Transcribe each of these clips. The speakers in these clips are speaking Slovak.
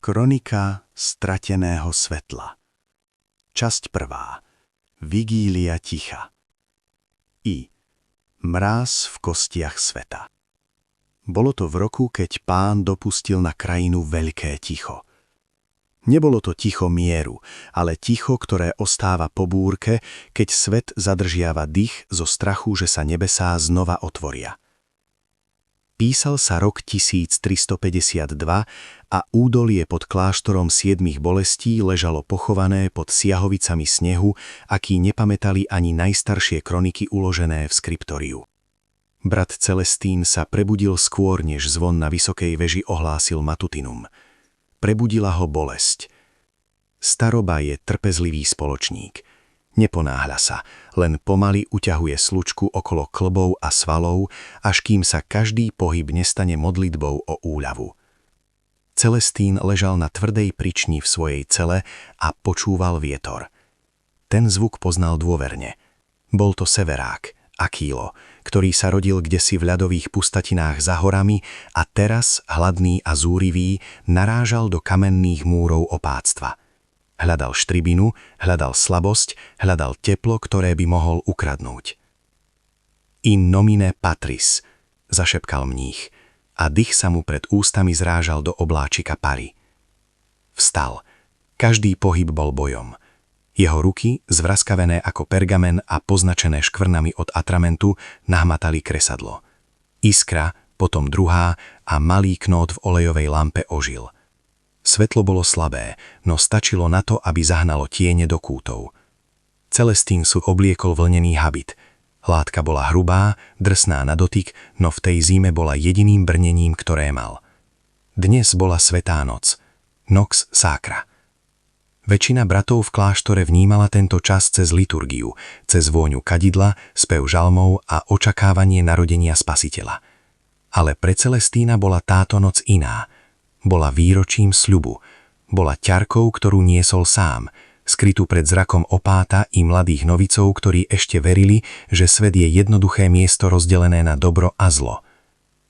Kronika strateného svetla. Časť 1. Vigília ticha. Mráz v kostiach sveta. Bolo to v roku, keď Pán dopustil na krajinu veľké ticho. Nebolo to ticho mieru, ale ticho, ktoré ostáva po búrke, keď svet zadržiava dých zo strachu, že sa nebesá znova otvoria. Písal sa rok 1352 a údolie pod kláštorom 7 bolestí ležalo pochované pod siahovicami snehu, aký nepamätali ani najstaršie kroniky uložené v skriptoriu. Brat Celestín sa prebudil skôr, než zvon na vysokej veži ohlásil matutinum. Prebudila ho bolesť. Staroba je trpezlivý spoločník. Neponáhľa sa, len pomaly uťahuje slučku okolo klbov a svalov, až kým sa každý pohyb nestane modlitbou o úľavu. Celestín ležal na tvrdej prični v svojej cele a počúval vietor. Ten zvuk poznal dôverne. Bol to severák, Akílo, ktorý sa rodil kdesi v ľadových pustatinách za horami a teraz, hladný a zúrivý, narážal do kamenných múrov opáctva. Hľadal štribinu, hľadal slabosť, hľadal teplo, ktoré by mohol ukradnúť. In nomine patris, zašepkal mních, a dých sa mu pred ústami zrážal do obláčika pary. Vstal. Každý pohyb bol bojom. Jeho ruky, zvraskavené ako pergamen a poznačené škvrnami od atramentu, nahmatali kresadlo. Iskra, potom druhá a malý knôt v olejovej lampe ožil. Svetlo bolo slabé, no stačilo na to, aby zahnalo tiene do kútov. Celestín sú obliekol vlnený habit. Látka bola hrubá, drsná na dotyk, no v tej zime bola jediným brnením, ktoré mal. Dnes bola svätá noc. Nox sacra. Väčšina bratov v kláštore vnímala tento čas cez liturgiu, cez vôňu kadidla, spev žalmov a očakávanie narodenia Spasiteľa. Ale pre Celestína bola táto noc iná. Bola výročím sľubu, bola ťarkou, ktorú niesol sám, skrytú pred zrakom opáta i mladých novicov, ktorí ešte verili, že svet je jednoduché miesto rozdelené na dobro a zlo.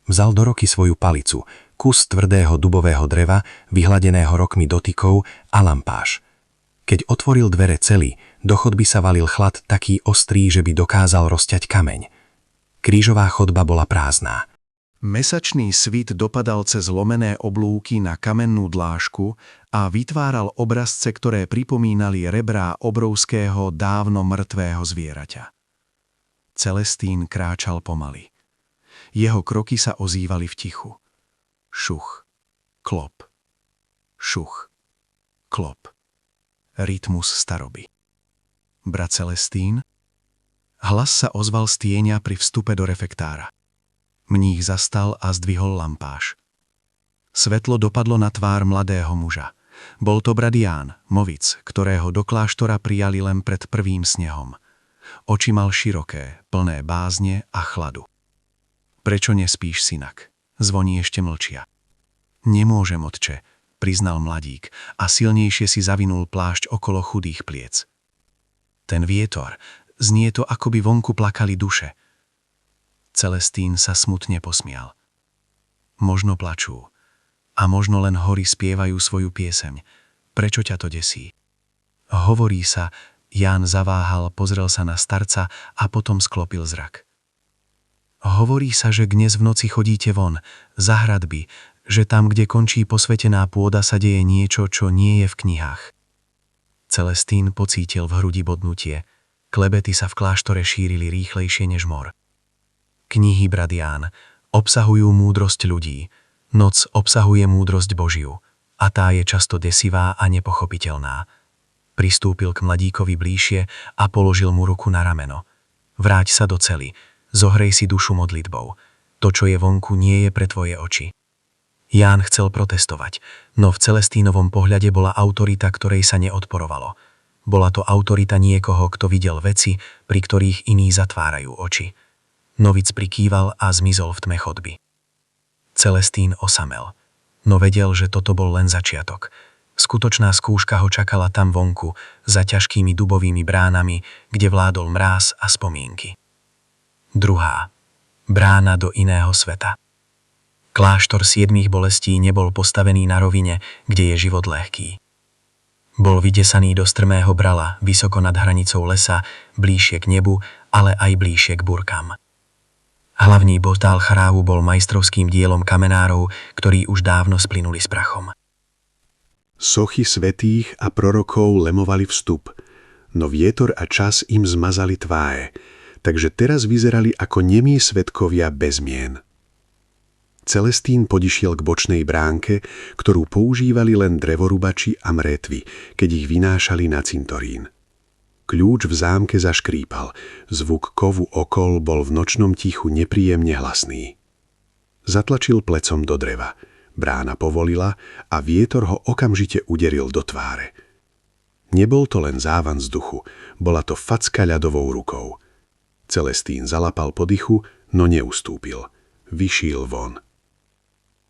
Vzal do ruky svoju palicu, kus tvrdého dubového dreva, vyhladeného rokmi dotykov a lampáš. Keď otvoril dvere cely, do chodby sa valil chlad taký ostrý, že by dokázal rozťať kameň. Krížová chodba bola prázdna. Mesačný svit dopadal cez lomené oblúky na kamennú dlážku a vytváral obrazce, ktoré pripomínali rebrá obrovského, dávno mŕtvého zvieraťa. Celestín kráčal pomaly. Jeho kroky sa ozývali v tichu. Šuch, klop, šuch, klop. Rytmus staroby. Brat Celestín? Hlas sa ozval z tieňa pri vstupe do refektára. Mních zastal a zdvihol lampáš. Svetlo dopadlo na tvár mladého muža. Bol to brat Ján, movic, ktorého do kláštora prijali len pred prvým snehom. Oči mal široké, plné bázne a chladu. Prečo nespíš, synak? Zvoní ešte mlčia. Nemôžem, otče, priznal mladík a silnejšie si zavinul plášť okolo chudých pliec. Ten vietor, znie to, ako by vonku plakali duše. Celestín sa smutne posmial. Možno plačú. A možno len hory spievajú svoju pieseň. Prečo ťa to desí? Hovorí sa, Ján zaváhal, pozrel sa na starca a potom sklopil zrak. Hovorí sa, že dnes v noci chodíte von, za hradby, že tam, kde končí posvetená pôda, sa deje niečo, čo nie je v knihách. Celestín pocítil v hrudi bodnutie. Klebety sa v kláštore šírili rýchlejšie než mor. Knihy, brat Ján, obsahujú múdrosť ľudí. Noc obsahuje múdrosť Božiu a tá je často desivá a nepochopiteľná. Pristúpil k mladíkovi bližšie a položil mu ruku na rameno. Vráť sa do cely, zohrej si dušu modlitbou. To, čo je vonku, nie je pre tvoje oči. Ján chcel protestovať, no v Celestínovom pohľade bola autorita, ktorej sa neodporovalo. Bola to autorita niekoho, kto videl veci, pri ktorých iní zatvárajú oči. Novic prikýval a zmizol v tme chodby. Celestín osamel, no vedel, že toto bol len začiatok. Skutočná skúška ho čakala tam vonku, za ťažkými dubovými bránami, kde vládol mráz a spomienky. Druhá. Brána do iného sveta. Kláštor 7 bolestí nebol postavený na rovine, kde je život ľahký. Bol vytesaný do strmého brala, vysoko nad hranicou lesa, bližšie k nebu, ale aj bližšie k búrkam. Hlavný portál chrámu bol majstrovským dielom kamenárov, ktorí už dávno splynuli s prachom. Sochy svätých a prorokov lemovali vstup, no vietor a čas im zmazali tváre, takže teraz vyzerali ako nemí svedkovia bez mien. Celestín podišiel k bočnej bránke, ktorú používali len drevorubači a mrétvy, keď ich vynášali na cintorín. Kľúč v zámke zaškrípal, zvuk kovu okol bol v nočnom tichu nepríjemne hlasný. Zatlačil plecom do dreva, brána povolila a vietor ho okamžite uderil do tváre. Nebol to len závan vzduchu, bola to facka ľadovou rukou. Celestín zalapal po dychu, no neustúpil. Vyšiel von.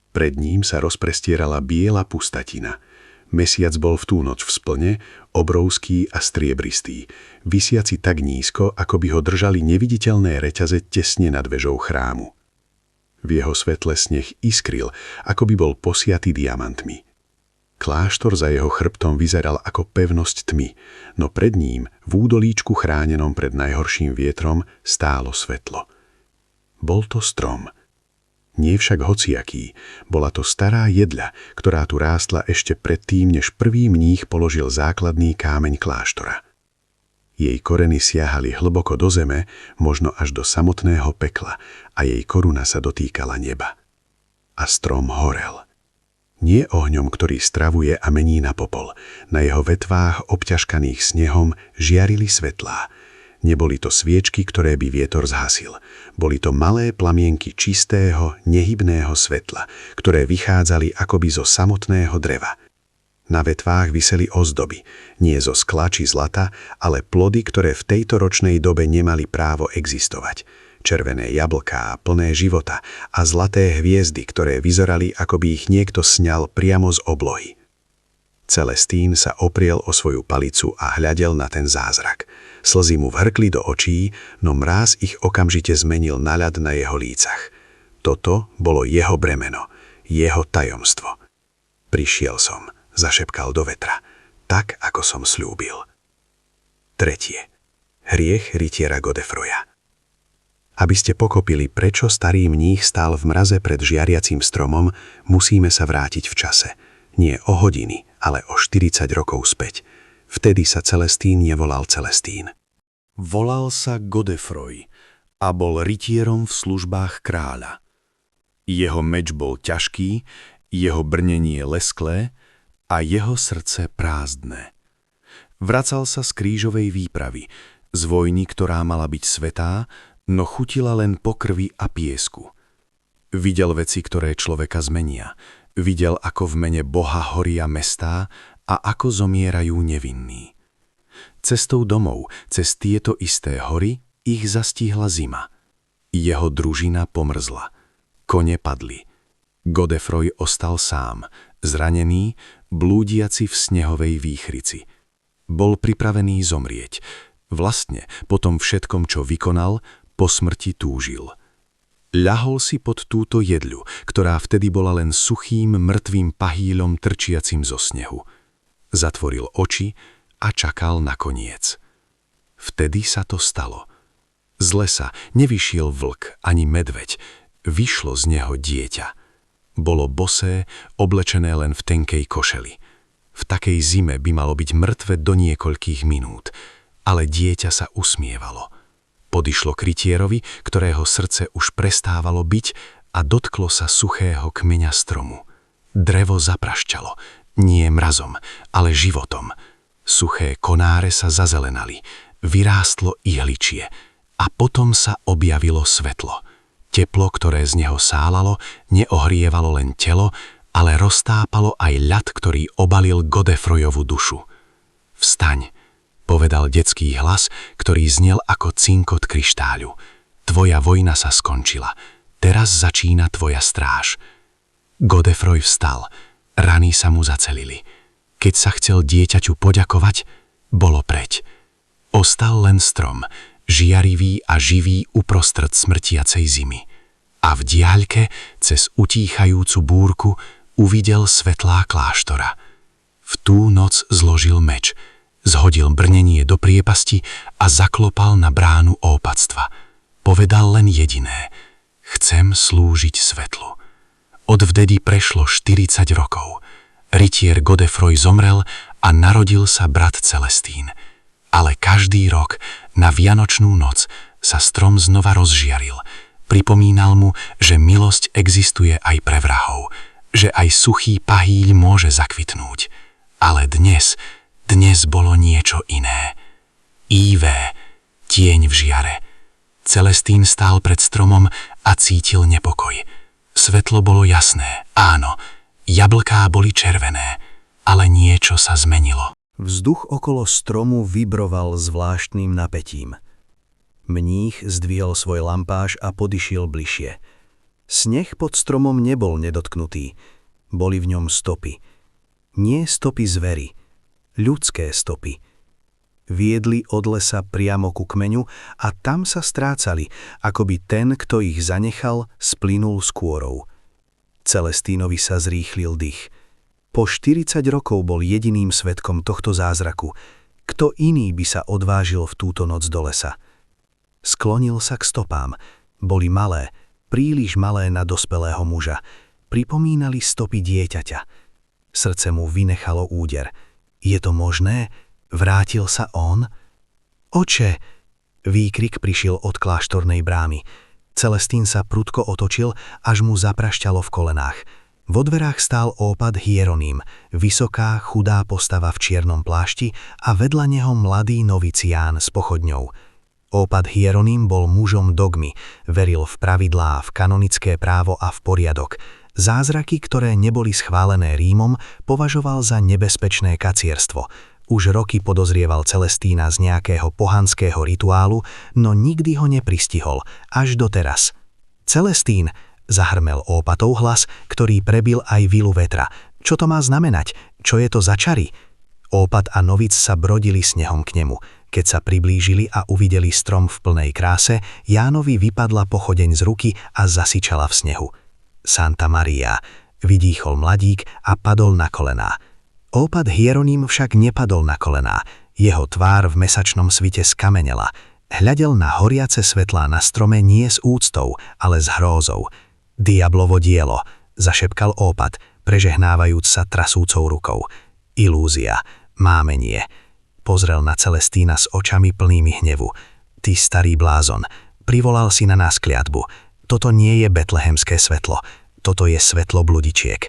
Pred ním sa rozprestierala biela pustatina. Mesiac bol v tú noc v splne, obrovský a striebristý, visiaci tak nízko, ako by ho držali neviditeľné reťaze tesne nad vežou chrámu. V jeho svetle sneh iskril, ako by bol posiatý diamantmi. Kláštor za jeho chrbtom vyzeral ako pevnosť tmy, no pred ním, v údolíčku chránenom pred najhorším vietrom, stálo svetlo. Bol to strom. Nie však hociaký, bola to stará jedľa, ktorá tu rástla ešte predtým, než prvý mních položil základný kámeň kláštora. Jej koreny siahali hlboko do zeme, možno až do samotného pekla, a jej koruna sa dotýkala neba. A strom horel. Nie ohňom, ktorý stravuje a mení na popol, na jeho vetvách obťažkaných snehom žiarili svetlá. Neboli to sviečky, ktoré by vietor zhasil. Boli to malé plamienky čistého, nehybného svetla, ktoré vychádzali akoby zo samotného dreva. Na vetvách viseli ozdoby, nie zo skla či zlata, ale plody, ktoré v tejto ročnej dobe nemali právo existovať. Červené jablká, plné života a zlaté hviezdy, ktoré vyzerali, ako by ich niekto sňal priamo z oblohy. Celestín sa opriel o svoju palicu a hľadel na ten zázrak. Slzy mu vhrkli do očí, no mráz ich okamžite zmenil na ľad na jeho lícach. Toto bolo jeho bremeno, jeho tajomstvo. Prišiel som, zašepkal do vetra, tak ako som sľúbil. 3. Hriech rytiera Godefroya. Aby ste pokopili, prečo starý mních stál v mraze pred žiariacím stromom, musíme sa vrátiť v čase. Nie o hodiny, ale o 40 rokov späť. Vtedy sa Celestín nevolal Celestín. Volal sa Godefroy a bol rytierom v službách kráľa. Jeho meč bol ťažký, jeho brnenie lesklé a jeho srdce prázdne. Vracal sa z krížovej výpravy, z vojny, ktorá mala byť svätá, no chutila len po krvi a piesku. Videl veci, ktoré človeka zmenia. Videl, ako v mene Boha horia mestá a ako zomierajú nevinní. Cestou domov, cez tieto isté hory, ich zastihla zima. Jeho družina pomrzla. Kone padli. Godefroy ostal sám, zranený, blúdiaci v snehovej výchrici. Bol pripravený zomrieť. Vlastne, po tom všetkom, čo vykonal, po smrti túžil. Ľahol si pod túto jedľu, ktorá vtedy bola len suchým, mŕtvým pahýľom trčiacim zo snehu. Zatvoril oči a čakal na koniec. Vtedy sa to stalo. Z lesa nevyšiel vlk ani medveď, vyšlo z neho dieťa. Bolo bosé, oblečené len v tenkej košeli. V takej zime by malo byť mŕtve do niekoľkých minút, ale dieťa sa usmievalo. Podišlo k rytierovi, ktorého srdce už prestávalo byť, a dotklo sa suchého kmeňa stromu. Drevo zaprašťalo, nie mrazom, ale životom. Suché konáre sa zazelenali, vyrástlo ihličie a potom sa objavilo svetlo. Teplo, ktoré z neho sálalo, neohrievalo len telo, ale roztápalo aj ľad, ktorý obalil Godefroyovu dušu. Vstaň, povedal detský hlas, ktorý znel ako cinkot kryštáľu. Tvoja vojna sa skončila. Teraz začína tvoja stráž. Godefroy vstal. Rany sa mu zacelili. Keď sa chcel dieťaťu poďakovať, bolo preč. Ostal len strom, žiarivý a živý uprostred smrtiacej zimy. a v diaľke, cez utíchajúcu búrku, uvidel svetlá kláštora. V tú noc zložil meč, zhodil brnenie do priepasti a zaklopal na bránu ópatstva. Povedal len jediné: chcem slúžiť svetlu. Odvtedy prešlo 40 rokov. Rytier Godefroy zomrel a narodil sa brat Celestín. Ale každý rok na Vianočnú noc sa strom znova rozžiaril. Pripomínal mu, že milosť existuje aj pre vrahov, že aj suchý pahýľ môže zakvitnúť. Ale dnes bolo niečo iné. Ivé, tieň v žiare. Celestín stál pred stromom a cítil nepokoj. Svetlo bolo jasné, áno, jablká boli červené, ale niečo sa zmenilo. Vzduch okolo stromu vibroval zvláštnym napätím. Mních zdvihol svoj lampáš a podišiel bližšie. Sneh pod stromom nebol nedotknutý. Boli v ňom stopy. Nie stopy zvery, ľudské stopy. Viedli od lesa priamo ku kmeňu a tam sa strácali, akoby ten, kto ich zanechal, splynul s kôrou. Celestínovi sa zrýchlil dých. Po 40 rokov bol jediným svedkom tohto zázraku. Kto iný by sa odvážil v túto noc do lesa? Sklonil sa k stopám. Boli malé, príliš malé na dospelého muža. Pripomínali stopy dieťaťa. Srdce mu vynechalo úder. Je to možné? Vrátil sa on? Oče! Výkrik prišiel od kláštornej brámy. Celestín sa prudko otočil, až mu zaprašťalo v kolenách. Vo dverách stál ópat Hieronym, vysoká, chudá postava v čiernom plášti a vedľa neho mladý novicián s pochodňou. Ópat Hieronym bol mužom dogmy, veril v pravidlá, v kanonické právo a v poriadok. Zázraky, ktoré neboli schválené Rímom, považoval za nebezpečné kacierstvo. Už roky podozrieval Celestína z nejakého pohanského rituálu, no nikdy ho nepristihol, až doteraz. Celestín, zahrmel ópatov hlas, ktorý prebil aj vilu vetra. Čo to má znamenať? Čo je to za čary? Ópat a novic sa brodili snehom k nemu. Keď sa priblížili a uvideli strom v plnej kráse, Jánovi vypadla pochodeň z ruky a zasičala v snehu. Santa Maria, vydýchol mladík a padol na kolená. Ópat Hieronym však nepadol na kolená. Jeho tvár v mesačnom svite skamenela. Hľadel na horiace svetlá na strome nie s úctou, ale s hrôzou. Diablovo dielo, zašepkal ópat, prežehnávajúc sa trasúcou rukou. Ilúzia, mámenie. Pozrel na Celestína s očami plnými hnevu. Ty starý blázon, privolal si na nás kliatbu. Toto nie je betlehemské svetlo, toto je svetlo bludičiek.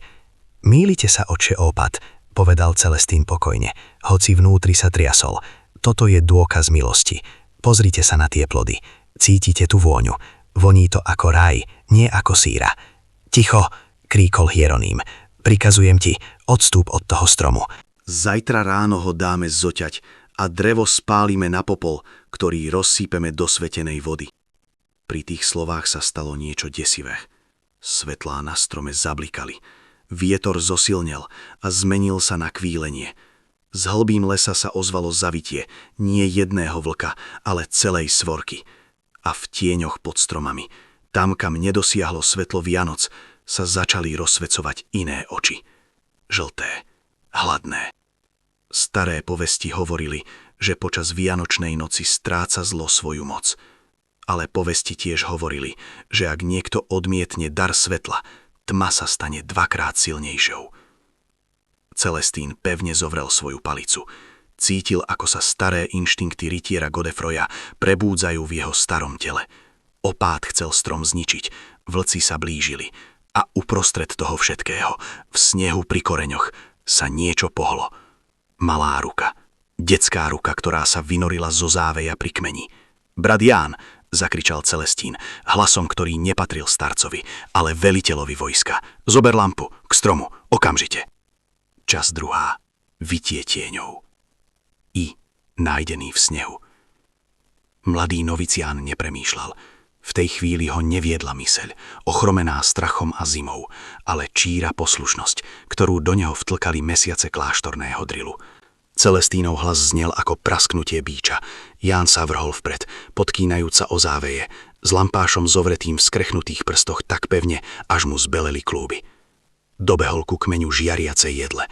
Mýlite sa, oče ópat, povedal Celestín pokojne, hoci vnútri sa triasol. Toto je dôkaz milosti. Pozrite sa na tie plody. Cítite tú vôňu. Voní to ako raj, nie ako síra. Ticho, kríkol Hieronym. Prikazujem ti, odstúp od toho stromu. Zajtra ráno ho dáme zoťať a drevo spálime na popol, ktorý rozsýpeme do svetenej vody. Pri tých slovách sa stalo niečo desivé. Svetlá na strome zablikali. Vietor zosilnel a zmenil sa na kvílenie. Z hlbín lesa sa ozvalo zavitie, nie jedného vlka, ale celej svorky. A v tieňoch pod stromami, tam kam nedosiahlo svetlo Vianoc, sa začali rozsvecovať iné oči. Žlté, hladné. Staré povesti hovorili, že počas Vianočnej noci stráca zlo svoju moc. Ale povesti tiež hovorili, že ak niekto odmietne dar svetla, tma sa stane dvakrát silnejšou. Celestín pevne zovrel svoju palicu. Cítil, ako sa staré inštinkty rytiera Godefroya prebúdzajú v jeho starom tele. Opát chcel strom zničiť, vlci sa blížili a uprostred toho všetkého, v snehu pri koreňoch, sa niečo pohlo. Malá ruka, detská ruka, ktorá sa vynorila zo záveja pri kmeni. Brat Ján, zakričal Celestín, hlasom, ktorý nepatril starcovi, ale veliteľovi vojska. Zober lampu, k stromu, okamžite. Čas druhá, vitie tieňov. I, nájdený v snehu. Mladý novicián nepremýšľal. V tej chvíli ho neviedla myseľ, ochromená strachom a zimou, ale číra poslušnosť, ktorú do neho vtlkali mesiace kláštorného drilu. Celestínov hlas znel ako prasknutie bíča. Ján sa vrhol vpred, podkýnajúca o záveje. s lampášom zovretým v skrechnutých prstoch tak pevne, až mu zbeleli klúby. Dobehol ku kmeňu žiariacej jedle.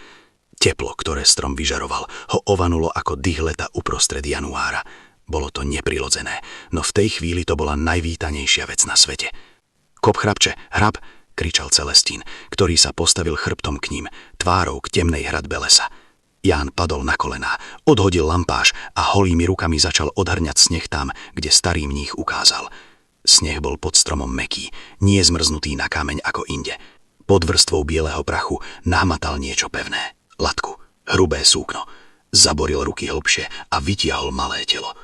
Teplo, ktoré strom vyžaroval, ho ovanulo ako dých leta uprostred januára. Bolo to neprirodzené, no v tej chvíli to bola najvítanejšia vec na svete. Kop chrapče, hrab, kričal Celestín, ktorý sa postavil chrbtom k ním, tvárou k temnej hradbe lesa. Ján padol na kolená, odhodil lampáš a holými rukami začal odhrňať sneh tam, kde starý mních ukázal. Sneh bol pod stromom mäkký, nie zmrznutý na kameň ako inde. Pod vrstvou bieleho prachu námatal niečo pevné. Latku, hrubé súkno. Zaboril ruky hlbšie a vytiahol malé telo.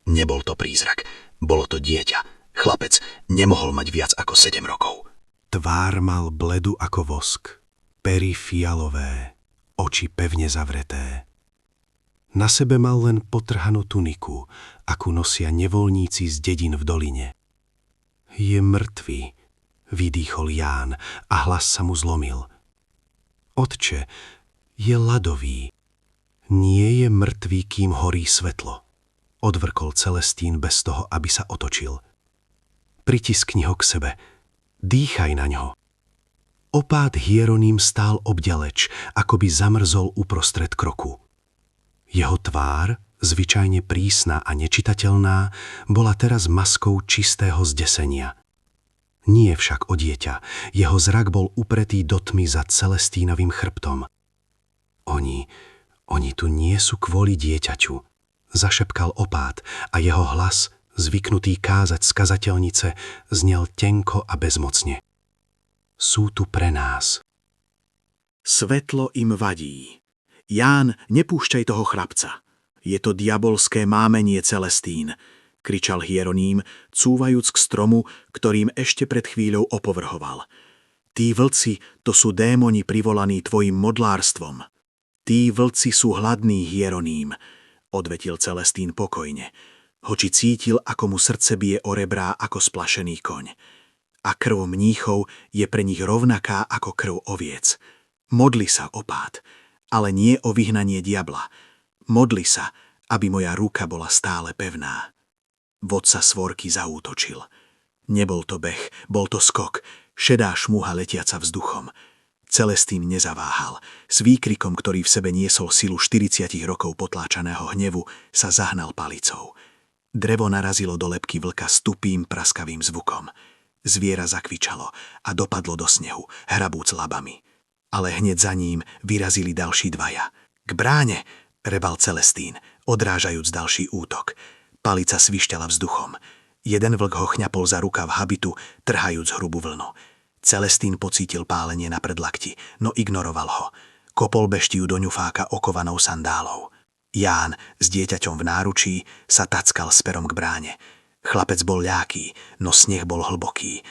Nebol to prízrak, bolo to dieťa. Chlapec nemohol mať viac ako 7 rokov. Tvár mal bledu ako vosk, pery fialové, oči pevne zavreté. Na sebe mal len potrhanú tuniku, akú nosia nevoľníci z dedín v doline. Je mŕtvý, vydýchol Ján a hlas sa mu zlomil. Otče, je ľadový. Nie je mŕtvý, kým horí svetlo, odvrkol Celestín bez toho, aby sa otočil. Pritiskni ho k sebe, dýchaj na ňo. Opát Hieronym stál obďaleč, ako by zamrzol uprostred kroku. Jeho tvár, zvyčajne prísna a nečitateľná, bola teraz maskou čistého zdesenia. Nie však o dieťa, jeho zrak bol upretý do tmy za Celestínovým chrbtom. Oni tu nie sú kvôli dieťaťu, zašepkal opát a jeho hlas, zvyknutý kázať z kazateľnice, znel tenko a bezmocne. Sú tu pre nás. Svetlo im vadí. Ján, nepúšťaj toho chrapca. Je to diabolské mámenie, Celestín, kričal Hieronym, cúvajúc k stromu, ktorým ešte pred chvíľou opovrhoval. Tí vlci, to sú démoni privolaní tvojim modlárstvom. Tí vlci sú hladní, Hieronym, odvetil Celestín pokojne, hoči cítil, ako mu srdce bije o rebrá ako splašený koň. A krv mníchov je pre nich rovnaká ako krv oviec. Modli sa, opát, ale nie o vyhnanie diabla. Modli sa, aby moja ruka bola stále pevná. Vodca svorky zaútočil. Nebol to beh, bol to skok, šedá šmuha letiaca vzduchom. Celestín nezaváhal. S výkrikom, ktorý v sebe niesol silu 40 rokov potláčaného hnevu, sa zahnal palicou. Drevo narazilo do lebky vlka s tupým, praskavým zvukom. Zviera zakvičalo a dopadlo do snehu, hrabúc labami. Ale hneď za ním vyrazili ďalší dvaja. K bráne, rebal Celestín, odrážajúc ďalší útok. Palica svišťala vzduchom. Jeden vlk ho chňapol za rukav habitu, trhajúc hrubú vlnu. Celestín pocítil pálenie na predlakti, no ignoroval ho. Kopol beštiu do ňufáka okovanou sandálov. Ján s dieťaťom v náručí sa tackal smerom k bráne. Chlapec bol ľáký, no sneh bol hlboký.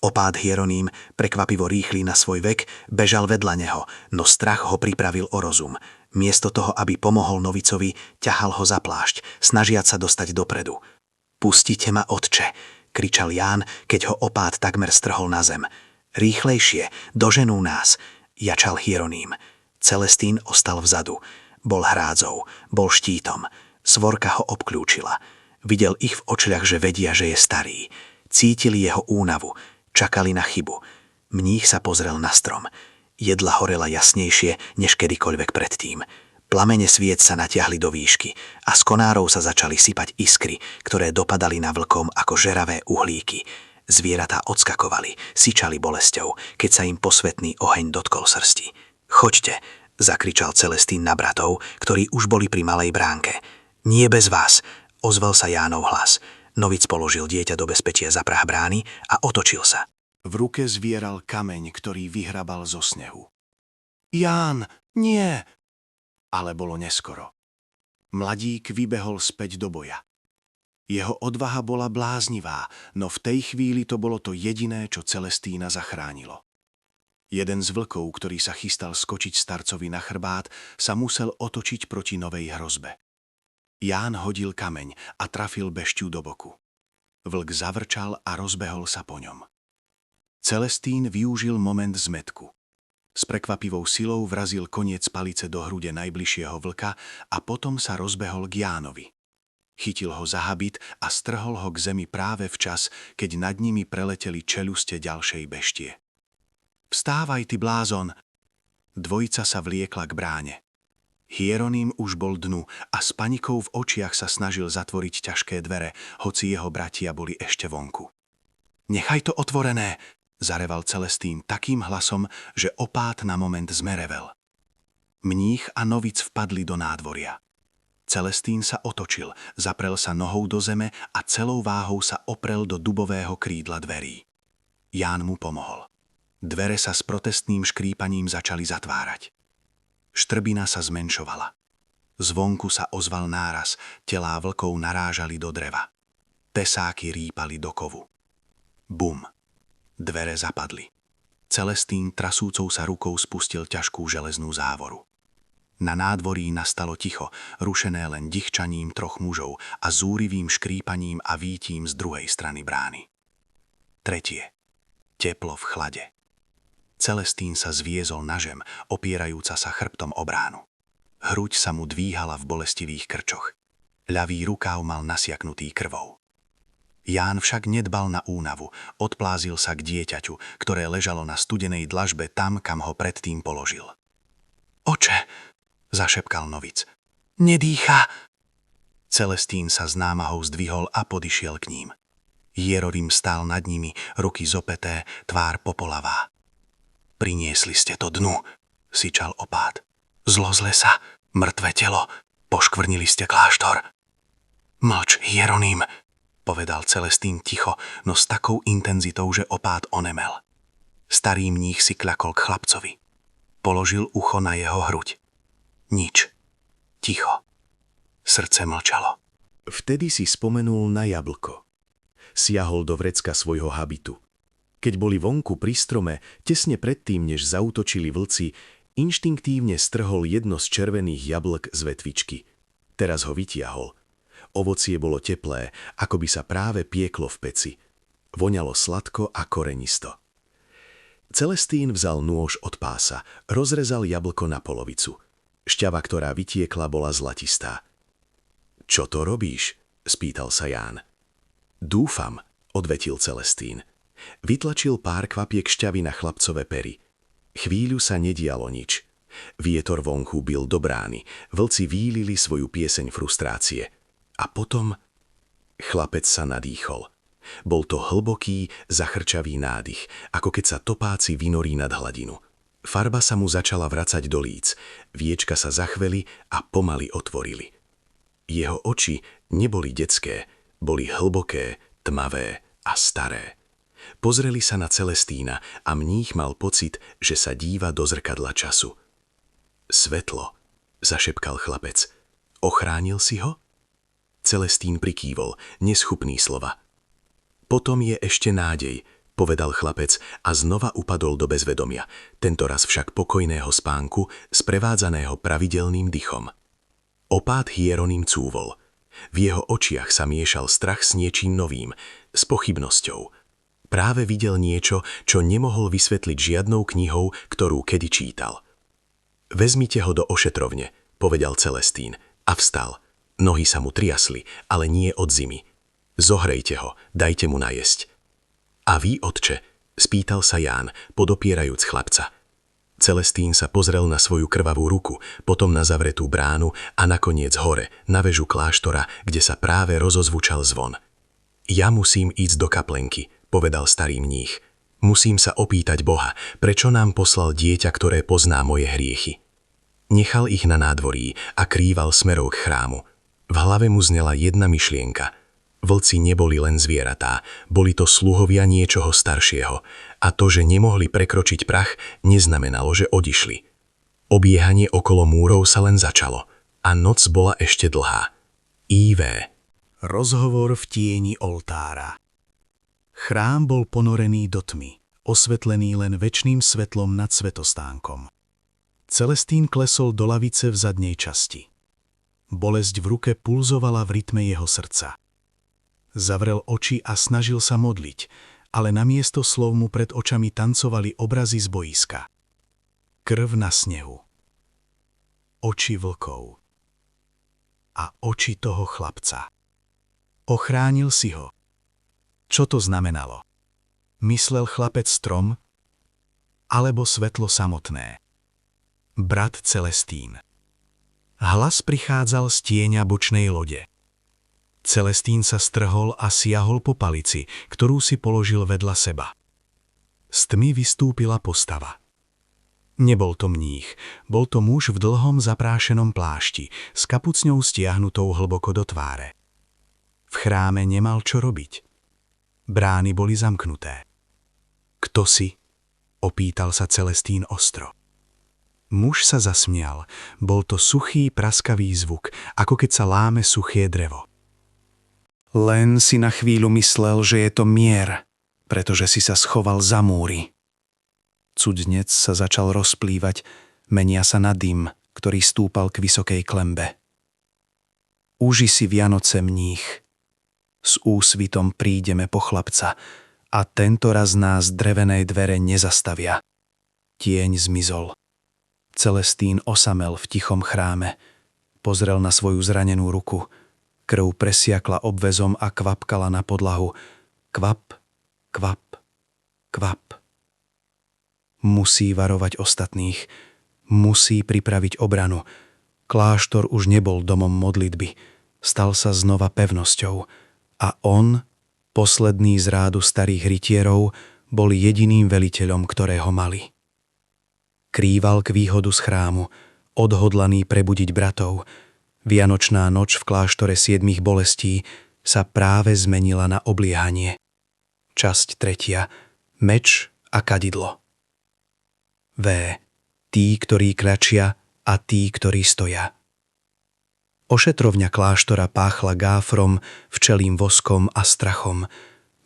Opát Hieronym, prekvapivo rýchly na svoj vek, bežal vedľa neho, no strach ho pripravil o rozum. Miesto toho, aby pomohol novicovi, ťahal ho za plášť, snažiac sa dostať dopredu. Pustite ma, otče, kričal Ján, keď ho opát takmer strhol na zem. Rýchlejšie, doženú nás, jačal Hieronym. Celestín ostal vzadu. Bol hrádzou, bol štítom. Svorka ho obklúčila. Videl ich v očľach, že vedia, že je starý. Cítili jeho únavu, čakali na chybu. Mních sa pozrel na strom. Jedla horela jasnejšie, než kedykoľvek predtým. Plamene sviec sa natiahli do výšky a z konárov sa začali sypať iskry, ktoré dopadali na vlkom ako žeravé uhlíky. Zvieratá odskakovali, syčali bolesťou, keď sa im posvetný oheň dotkol srsti. Choďte, zakričal Celestín na bratov, ktorí už boli pri malej bránke. Nie bez vás, ozval sa Jánov hlas. Novic položil dieťa do bezpečia za prah brány a otočil sa. V ruke zvieral kameň, ktorý vyhrabal zo snehu. Ján, nie! Ale bolo neskoro. Mladík vybehol späť do boja. Jeho odvaha bola bláznivá, no v tej chvíli to bolo to jediné, čo Celestína zachránilo. Jeden z vlkov, ktorý sa chystal skočiť starcovi na chrbát, sa musel otočiť proti novej hrozbe. Ján hodil kameň a trafil bešťu do boku. Vlk zavrčal a rozbehol sa po ňom. Celestín využil moment zmätku. S prekvapivou silou vrazil koniec palice do hrude najbližšieho vlka a potom sa rozbehol k Jánovi. Chytil ho za habit a strhol ho k zemi práve včas, keď nad nimi preleteli čeľuste ďalšej beštie. Vstávaj, ty blázon! Dvojica sa vliekla k bráne. Hieronym už bol dnu a s panikou v očiach sa snažil zatvoriť ťažké dvere, hoci jeho bratia boli ešte vonku. Nechaj to otvorené, zareval Celestín takým hlasom, že opát na moment zmerevel. Mních a novic vpadli do nádvoria. Celestín sa otočil, zaprel sa nohou do zeme a celou váhou sa oprel do dubového krídla dverí. Ján mu pomohol. Dvere sa s protestným škrípaním začali zatvárať. Štrbina sa zmenšovala. Zvonku sa ozval náraz, telá vlkov narážali do dreva. Tesáky rýpali do kovu. Bum! Dvere zapadli. Celestín trasúcou sa rukou spustil ťažkú železnú závoru. Na nádvorí nastalo ticho, rušené len dichčaním troch mužov a zúrivým škrípaním a vítím z druhej strany brány. Tretie. Teplo v chlade. Celestín sa zviezol na žem, opierajúca sa chrbtom o bránu. Hruď sa mu dvíhala v bolestivých krčoch. Ľavý rukáv mal nasiaknutý krvou. Ján však nedbal na únavu, odplázil sa k dieťaťu, ktoré ležalo na studenej dlažbe tam, kam ho predtým položil. Oče, zašepkal novic. Nedýcha! Celestín sa s námahou zdvihol a podišiel k ním. Hieronym stál nad nimi, ruky zopäté, tvár popolavá. Priniesli ste to dnu, syčal opát. Zlo z lesa, mŕtve telo, poškvrnili ste kláštor. Mlč, Hieronym, povedal Celestín ticho, no s takou intenzitou, že opát onemel. Starý mních si kľakol k chlapcovi. Položil ucho na jeho hruď. Nič. Ticho. Srdce mlčalo. Vtedy si spomenul na jablko. Siahol do vrecka svojho habitu. Keď boli vonku pri strome, tesne predtým, než zaútočili vlci, inštinktívne strhol jedno z červených jablk z vetvičky. Teraz ho vytiahol. Ovocie bolo teplé, ako by sa práve pieklo v peci. Voňalo sladko a korenisto. Celestín vzal nôž od pása, rozrezal jablko na polovicu. Šťava, ktorá vytiekla, bola zlatistá. Čo to robíš? Spýtal sa Ján. Dúfam, odvetil Celestín. Vytlačil pár kvapiek šťavy na chlapcové pery. Chvíľu sa nedialo nič. Vietor vonku bil do brány, vlci výlili svoju pieseň frustrácie. A potom chlapec sa nadýchol. Bol to hlboký, zachrčavý nádych, ako keď sa topáci vynorí nad hladinu. Farba sa mu začala vracať do líc, viečka sa zachveli a pomaly otvorili. Jeho oči neboli detské, boli hlboké, tmavé a staré. Pozreli sa na Celestína a mních mal pocit, že sa díva do zrkadla času. Svetlo, zašepkal chlapec. Ochránil si ho? Celestín prikývol, neschopný slova. Potom je ešte nádej, povedal chlapec a znova upadol do bezvedomia, tentoraz však pokojného spánku, sprevádzaného pravidelným dychom. Opát Hieronym cúvol. V jeho očiach sa miešal strach s niečím novým, s pochybnosťou. Práve videl niečo, čo nemohol vysvetliť žiadnou knihou, ktorú kedy čítal. Vezmite ho do ošetrovne, povedal Celestín a vstal. Nohy sa mu triasli, ale nie od zimy. Zohrejte ho, dajte mu najesť. A vy, otče? Spýtal sa Ján, podopierajúc chlapca. Celestín sa pozrel na svoju krvavú ruku, potom na zavretú bránu a nakoniec hore, na väžu kláštora, kde sa práve rozozvučal zvon. Ja musím ísť do kaplenky, povedal starý mních. Musím sa opýtať Boha, prečo nám poslal dieťa, ktoré pozná moje hriechy. Nechal ich na nádvorí a krýval smerov k chrámu. V hlave mu znela jedna myšlienka. Vlci neboli len zvieratá, boli to sluhovia niečoho staršieho a to, že nemohli prekročiť prach, neznamenalo, že odišli. Obiehanie okolo múrov sa len začalo a noc bola ešte dlhá. IV. Rozhovor v tieni oltára. Chrám bol ponorený do tmy, osvetlený len večným svetlom nad svetostánkom. Celestín klesol do lavice v zadnej časti. Bolesť v ruke pulzovala v rytme jeho srdca. Zavrel oči a snažil sa modliť, ale namiesto slov mu pred očami tancovali obrazy z boiska. Krv na snehu. Oči vlkov. A oči toho chlapca. Ochránil si ho. Čo to znamenalo? Myslel chlapec strom? Alebo svetlo samotné? Brat Celestín. Hlas prichádzal z tieňa bočnej lode. Celestín sa strhol a siahol po palici, ktorú si položil vedľa seba. Z tmy vystúpila postava. Nebol to mních, bol to muž v dlhom zaprášenom plášti, s kapucňou stiahnutou hlboko do tváre. V chráme nemal čo robiť. Brány boli zamknuté. Kto si? Opýtal sa Celestín ostro. Muž sa zasmial. Bol to suchý, praskavý zvuk, ako keď sa láme suché drevo. Len si na chvíľu myslel, že je to mier, pretože si sa schoval za múry. Cudzinec sa začal rozplývať, menia sa na dym, ktorý stúpal k vysokej klembe. Uži si Vianoce, mních. S úsvitom prídeme po chlapca a tento raz nás drevené dvere nezastavia. Tieň zmizol. Celestín osamel v tichom chráme. Pozrel na svoju zranenú ruku. Krv presiakla obväzom a kvapkala na podlahu. Kvap, kvap, kvap. Musí varovať ostatných. Musí pripraviť obranu. Kláštor už nebol domom modlitby. Stal sa znova pevnosťou. A on, posledný z rádu starých rytierov, bol jediným veliteľom, ktorého mali. Krýval k východu z chrámu, odhodlaný prebudiť bratov. Vianočná noč v kláštore 7 bolestí sa práve zmenila na obliehanie. Časť 3. Meč a kadidlo. Tí, ktorí kľačia a tí, ktorí stoja. Ošetrovňa kláštora páchla gáfrom, včelím voskom a strachom.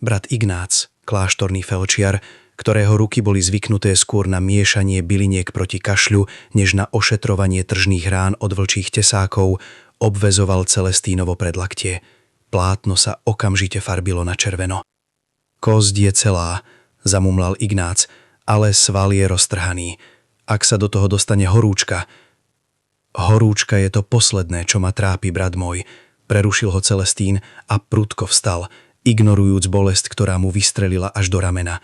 Brat Ignác, kláštorný felčiar, ktorého ruky boli zvyknuté skôr na miešanie byliniek proti kašľu, než na ošetrovanie tržných rán od vlčích tesákov, obväzoval Celestínovo predlaktie. Plátno sa okamžite farbilo na červeno. Kosť je celá, zamumlal Ignác, ale sval je roztrhaný. Ak sa do toho dostane horúčka... Horúčka je to posledné, čo ma trápi, brat môj, prerušil ho Celestín a prudko vstal, ignorujúc bolesť, ktorá mu vystrelila až do ramena.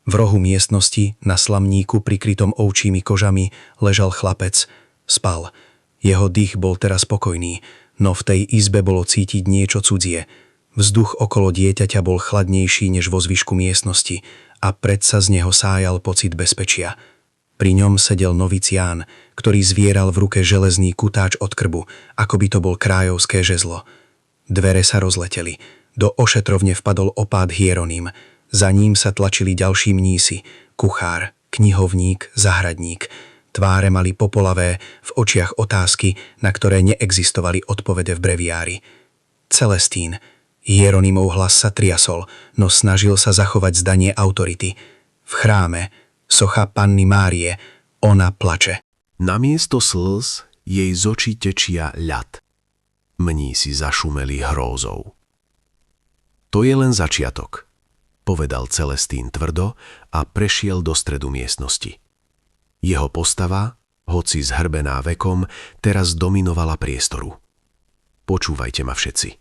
V rohu miestnosti, na slamníku prikrytom ovčími kožami, ležal chlapec. Spal. Jeho dých bol teraz spokojný, no v tej izbe bolo cítiť niečo cudzie. Vzduch okolo dieťaťa bol chladnejší než vo zvyšku miestnosti a predsa z neho sájal pocit bezpečia. Pri ňom sedel novicián, ktorý zvieral v ruke železný kutáč od krbu, ako by to bol krájovské žezlo. Dvere sa rozleteli. Do ošetrovne vpadol opát Hieronym. Za ním sa tlačili ďalší mnísi, kuchár, knihovník, zahradník. Tváre mali popolavé, v očiach otázky, na ktoré neexistovali odpovede v breviári. Celestín. Hieronymov hlas sa triasol, no snažil sa zachovať zdanie autority. V chráme, socha Panny Márie, ona plače. Namiesto slz jej z očí tečia ľad. Mnísi zašumeli hrôzou. To je len začiatok, povedal Celestín tvrdo a prešiel do stredu miestnosti. Jeho postava, hoci zhrbená vekom, teraz dominovala priestoru. Počúvajte ma všetci.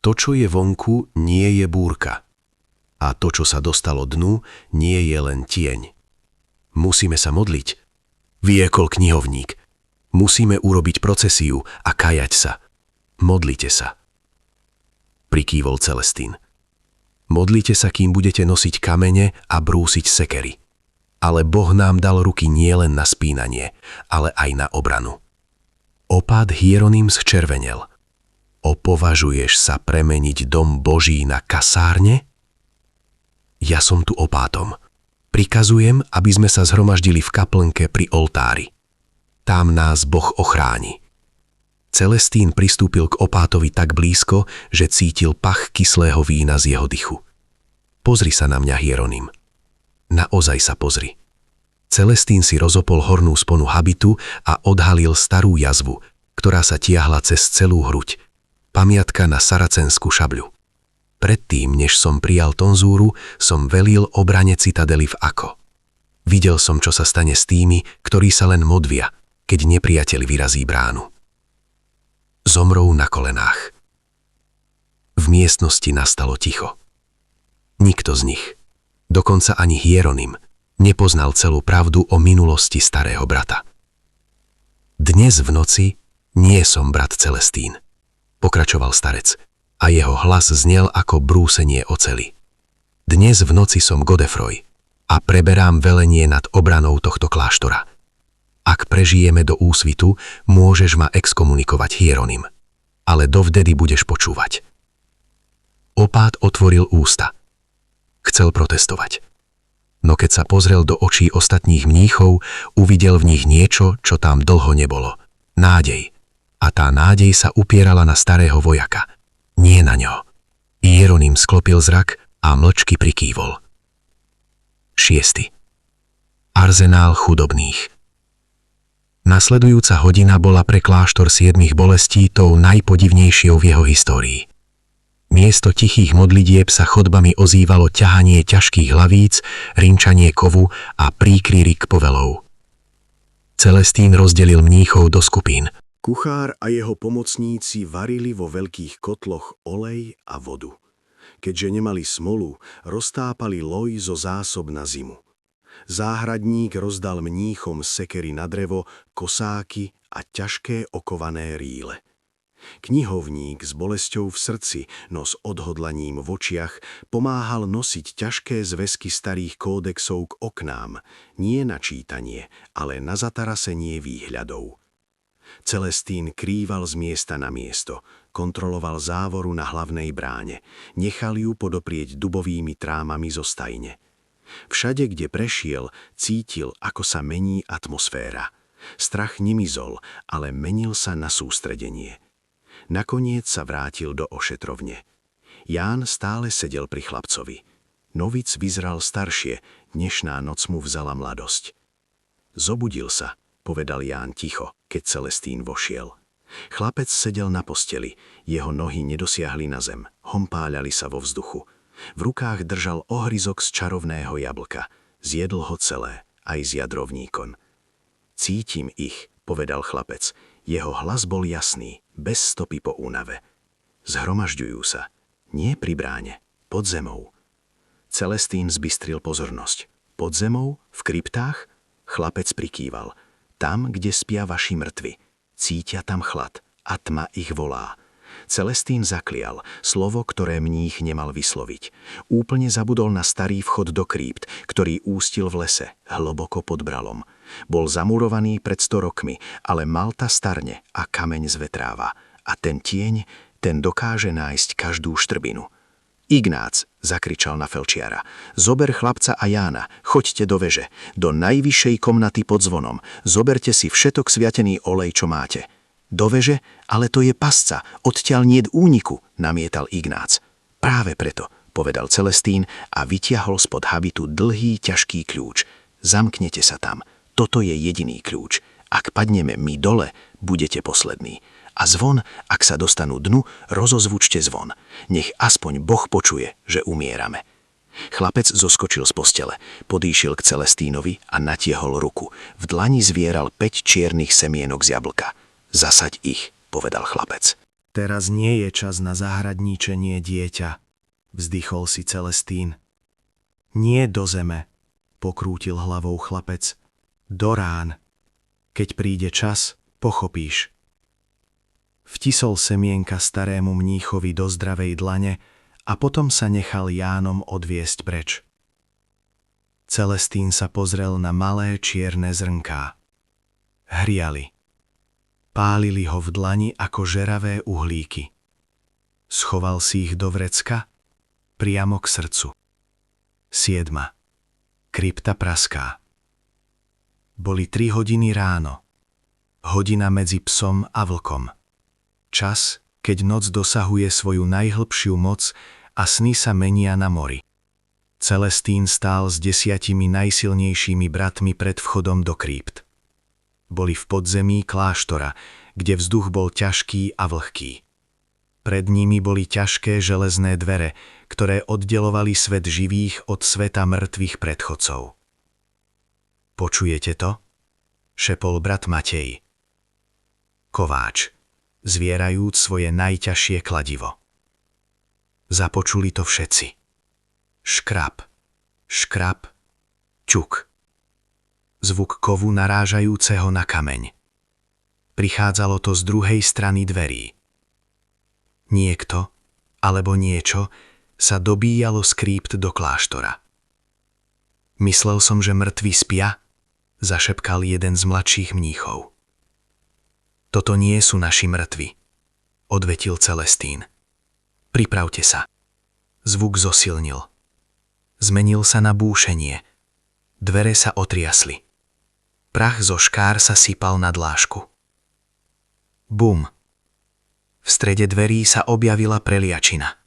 To, čo je vonku, nie je búrka. A to, čo sa dostalo dnu, nie je len tieň. Musíme sa modliť. Vyjekol knihovník. Musíme urobiť procesiu a kajať sa. Modlite sa. Prikývol Celestín. Modlite sa, kým budete nosiť kamene a brúsiť sekery. Ale Boh nám dal ruky nielen na spínanie, ale aj na obranu. Opát Hieronym zčervenel. Opovažuješ sa premeniť dom Boží na kasárne? Ja som tu opátom. Prikazujem, aby sme sa zhromaždili v kaplnke pri oltári. Tam nás Boh ochráni. Celestín pristúpil k opátovi tak blízko, že cítil pach kyslého vína z jeho dychu. Pozri sa na mňa, Hieronym. Naozaj sa pozri. Celestín si rozopol hornú sponu habitu a odhalil starú jazvu, ktorá sa tiahla cez celú hruď. Pamiatka na saracenskú šabľu. Predtým, než som prijal tonzúru, som velil obrane citadely v Ako. Videl som, čo sa stane s tými, ktorí sa len modvia, keď nepriateľ vyrazí bránu. Zomrou na kolenách. V v miestnosti nastalo ticho. Nikto z nich, dokonca ani Hieronym, nepoznal celú pravdu o minulosti starého brata. Dnes v noci nie som brat Celestín, pokračoval starec, a jeho hlas znel ako brúsenie oceli. Dnes v noci som Godefroy a preberám velenie nad obranou tohto kláštora. Ak prežijeme do úsvitu, môžeš ma exkomunikovať, Hieronym, ale dovtedy budeš počúvať. Opát otvoril ústa. Chcel protestovať. No keď sa pozrel do očí ostatných mníchov, uvidel v nich niečo, čo tam dlho nebolo. Nádej. A tá nádej sa upierala na starého vojaka. Nie na ňo. Hieronym sklopil zrak a mlčky prikývol. 6. Arzenál chudobných. Nasledujúca hodina bola pre kláštor 7 bolestí tou najpodivnejšou v jeho histórii. Miesto tichých modlitieb sa chodbami ozývalo ťahanie ťažkých hlavíc, rinčanie kovu a príkry povelov. Celestín rozdelil mníchov do skupín. Kuchár a jeho pomocníci varili vo veľkých kotloch olej a vodu. Keďže nemali smolu, roztápali loj zo zásob na zimu. Záhradník rozdal mníchom sekery na drevo, kosáky a ťažké okované rýle. Knihovník s bolesťou v srdci, no s odhodlaním v očiach, pomáhal nosiť ťažké zväzky starých kódexov k oknám, nie na čítanie, ale na zatarasenie výhľadov. Celestín krýval z miesta na miesto, kontroloval závoru na hlavnej bráne, nechal ju podoprieť dubovými trámami zo stajne. Všade, kde prešiel, cítil, ako sa mení atmosféra. Strach nemizol, ale menil sa na sústredenie. Nakoniec sa vrátil do ošetrovne. Ján stále sedel pri chlapcovi. Novic vyzeral staršie, dnešná noc mu vzala mladosť. Zobudil sa, povedal Ján ticho, keď Celestín vošiel. Chlapec sedel na posteli, jeho nohy nedosiahli na zem, hompáľali sa vo vzduchu. V rukách držal ohryzok z čarovného jablka. Zjedol ho celé, aj s jadrovníkom. Cítim ich, povedal chlapec. Jeho hlas bol jasný, bez stopy po únave. Zhromažďujú sa. Nie pri bráne, pod zemou. Celestín zbystril pozornosť. Pod zemou? V kryptách? Chlapec prikýval. Tam, kde spia vaši mŕtvi. Cítia tam chlad a tma ich volá. Celestín zaklial, slovo, ktoré mních nemal vysloviť. Úplne zabudol na starý vchod do krypt, ktorý ústil v lese, hlboko pod bralom. Bol zamurovaný pred 100 rokmi, ale Malta starne a kameň zvetráva. A ten tieň, ten dokáže nájsť každú štrbinu. Ignác, zakričal na felčiara, zober chlapca a Jána, choďte do veže, do najvyššej komnaty pod zvonom, zoberte si všetok sviatený olej, čo máte. Do veže, ale to je pasca, odtiaľ niet úniku, namietal Ignác. Práve preto, povedal Celestín a vytiahol spod habitu dlhý, ťažký kľúč. Zamknete sa tam, toto je jediný kľúč. Ak padneme my dole, budete poslední. A zvon, ak sa dostanú dnu, rozozvučte zvon. Nech aspoň Boh počuje, že umierame. Chlapec zoskočil z postele, podýšil k Celestínovi a natiehol ruku. V dlani zvieral 5 čiernych semienok z jablka. Zasaď ich, povedal chlapec. Teraz nie je čas na zahradníčenie, dieťa, vzdychol si Celestín. Nie do zeme, pokrútil hlavou chlapec. Do rán. Keď príde čas, pochopíš. Vtisol semienka starému mníchovi do zdravej dlane a potom sa nechal Jánom odviesť preč. Celestín sa pozrel na malé čierne zrnká. Hriali. Pálili ho v dlani ako žeravé uhlíky. Schoval si ich do vrecka, priamo k srdcu. 7. Krypta praská. Boli 3 hodiny ráno. Hodina medzi psom a vlkom. Čas, keď noc dosahuje svoju najhlbšiu moc a sny sa menia na mori. Celestín stál s 10 najsilnejšími bratmi pred vchodom do krypt. Boli v podzemí kláštora, kde vzduch bol ťažký a vlhký. Pred nimi boli ťažké železné dvere, ktoré oddelovali svet živých od sveta mŕtvych predchodcov. Počujete to? Šepol brat Matej. Kováč, zvierajúc svoje najťažšie kladivo. Započuli to všetci. Škrap, škrap, ťuk. Zvuk kovu narážajúceho na kameň. Prichádzalo to z druhej strany dverí. Niekto, alebo niečo, sa dobíjalo z krypt do kláštora. Myslel som, že mŕtvi spia, zašepkal jeden z mladších mníchov. Toto nie sú naši mŕtvi, odvetil Celestín. Pripravte sa. Zvuk zosilnil. Zmenil sa na búšenie. Dvere sa otriasli. Prach zo škár sa sypal na dlášku. Bum. V strede dverí sa objavila preliačina.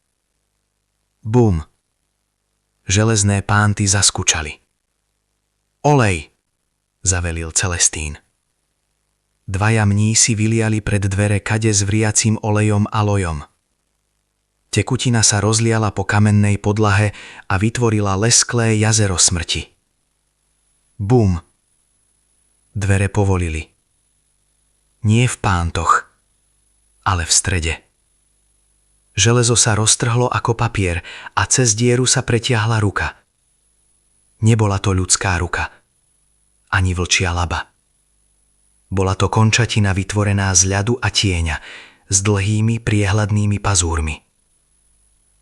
Bum. Železné pánty zaskučali. Olej, zavelil Celestín. Dvaja mnísi vyliali pred dvere kade s vriacím olejom a lojom. Tekutina sa rozliala po kamennej podlahe a vytvorila lesklé jazero smrti. Bum. Dvere povolili. Nie v pántoch, ale v strede. Železo sa roztrhlo ako papier a cez dieru sa pretiahla ruka. Nebola to ľudská ruka, ani vlčia laba. Bola to končatina vytvorená z ľadu a tieňa, s dlhými priehľadnými pazúrmi.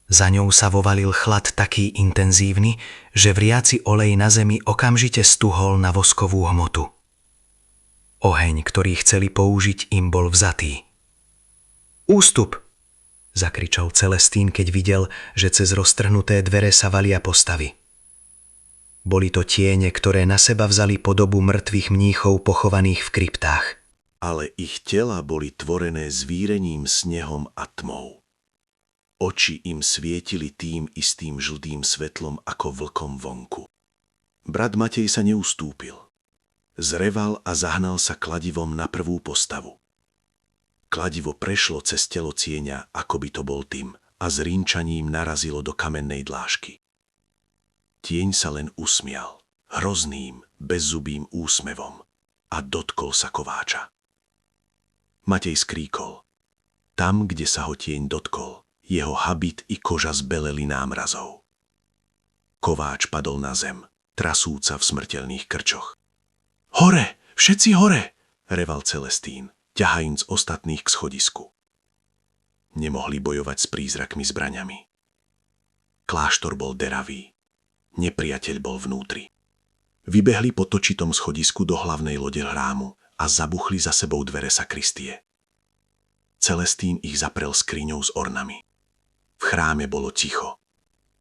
Za ňou sa vovalil chlad taký intenzívny, že vriaci olej na zemi okamžite stuhol na voskovú hmotu. Oheň, ktorý chceli použiť, im bol vzatý. Ústup! Zakričal Celestín, keď videl, že cez roztrhnuté dvere sa valia postavy. Boli to tiene, ktoré na seba vzali podobu mŕtvych mníchov pochovaných v kryptách. Ale ich tela boli tvorené zvírením, snehom a tmou. Oči im svietili tým istým žltým svetlom ako vlkom vonku. Brat Matej sa neustúpil. Zreval a zahnal sa kladivom na prvú postavu. Kladivo prešlo cez telo tieňa, ako by to bol tým, a s rínčaním narazilo do kamennej dlášky. Tieň sa len usmial, hrozným, bezzubým úsmevom a dotkol sa kováča. Matej skríkol. Tam, kde sa ho tieň dotkol, jeho habit i koža zbeleli námrazov. Kováč padol na zem, trasúca v smrteľných krčoch. Hore! Všetci hore! Reval Celestín, ťahajúc ostatných k schodisku. Nemohli bojovať s prízrakmi zbraňami. Kláštor bol deravý. Nepriateľ bol vnútri. Vybehli po točitom schodisku do hlavnej lode hrámu a zabuchli za sebou dvere sakristie. Celestín ich zaprel skriňou s ornami. V chráme bolo ticho,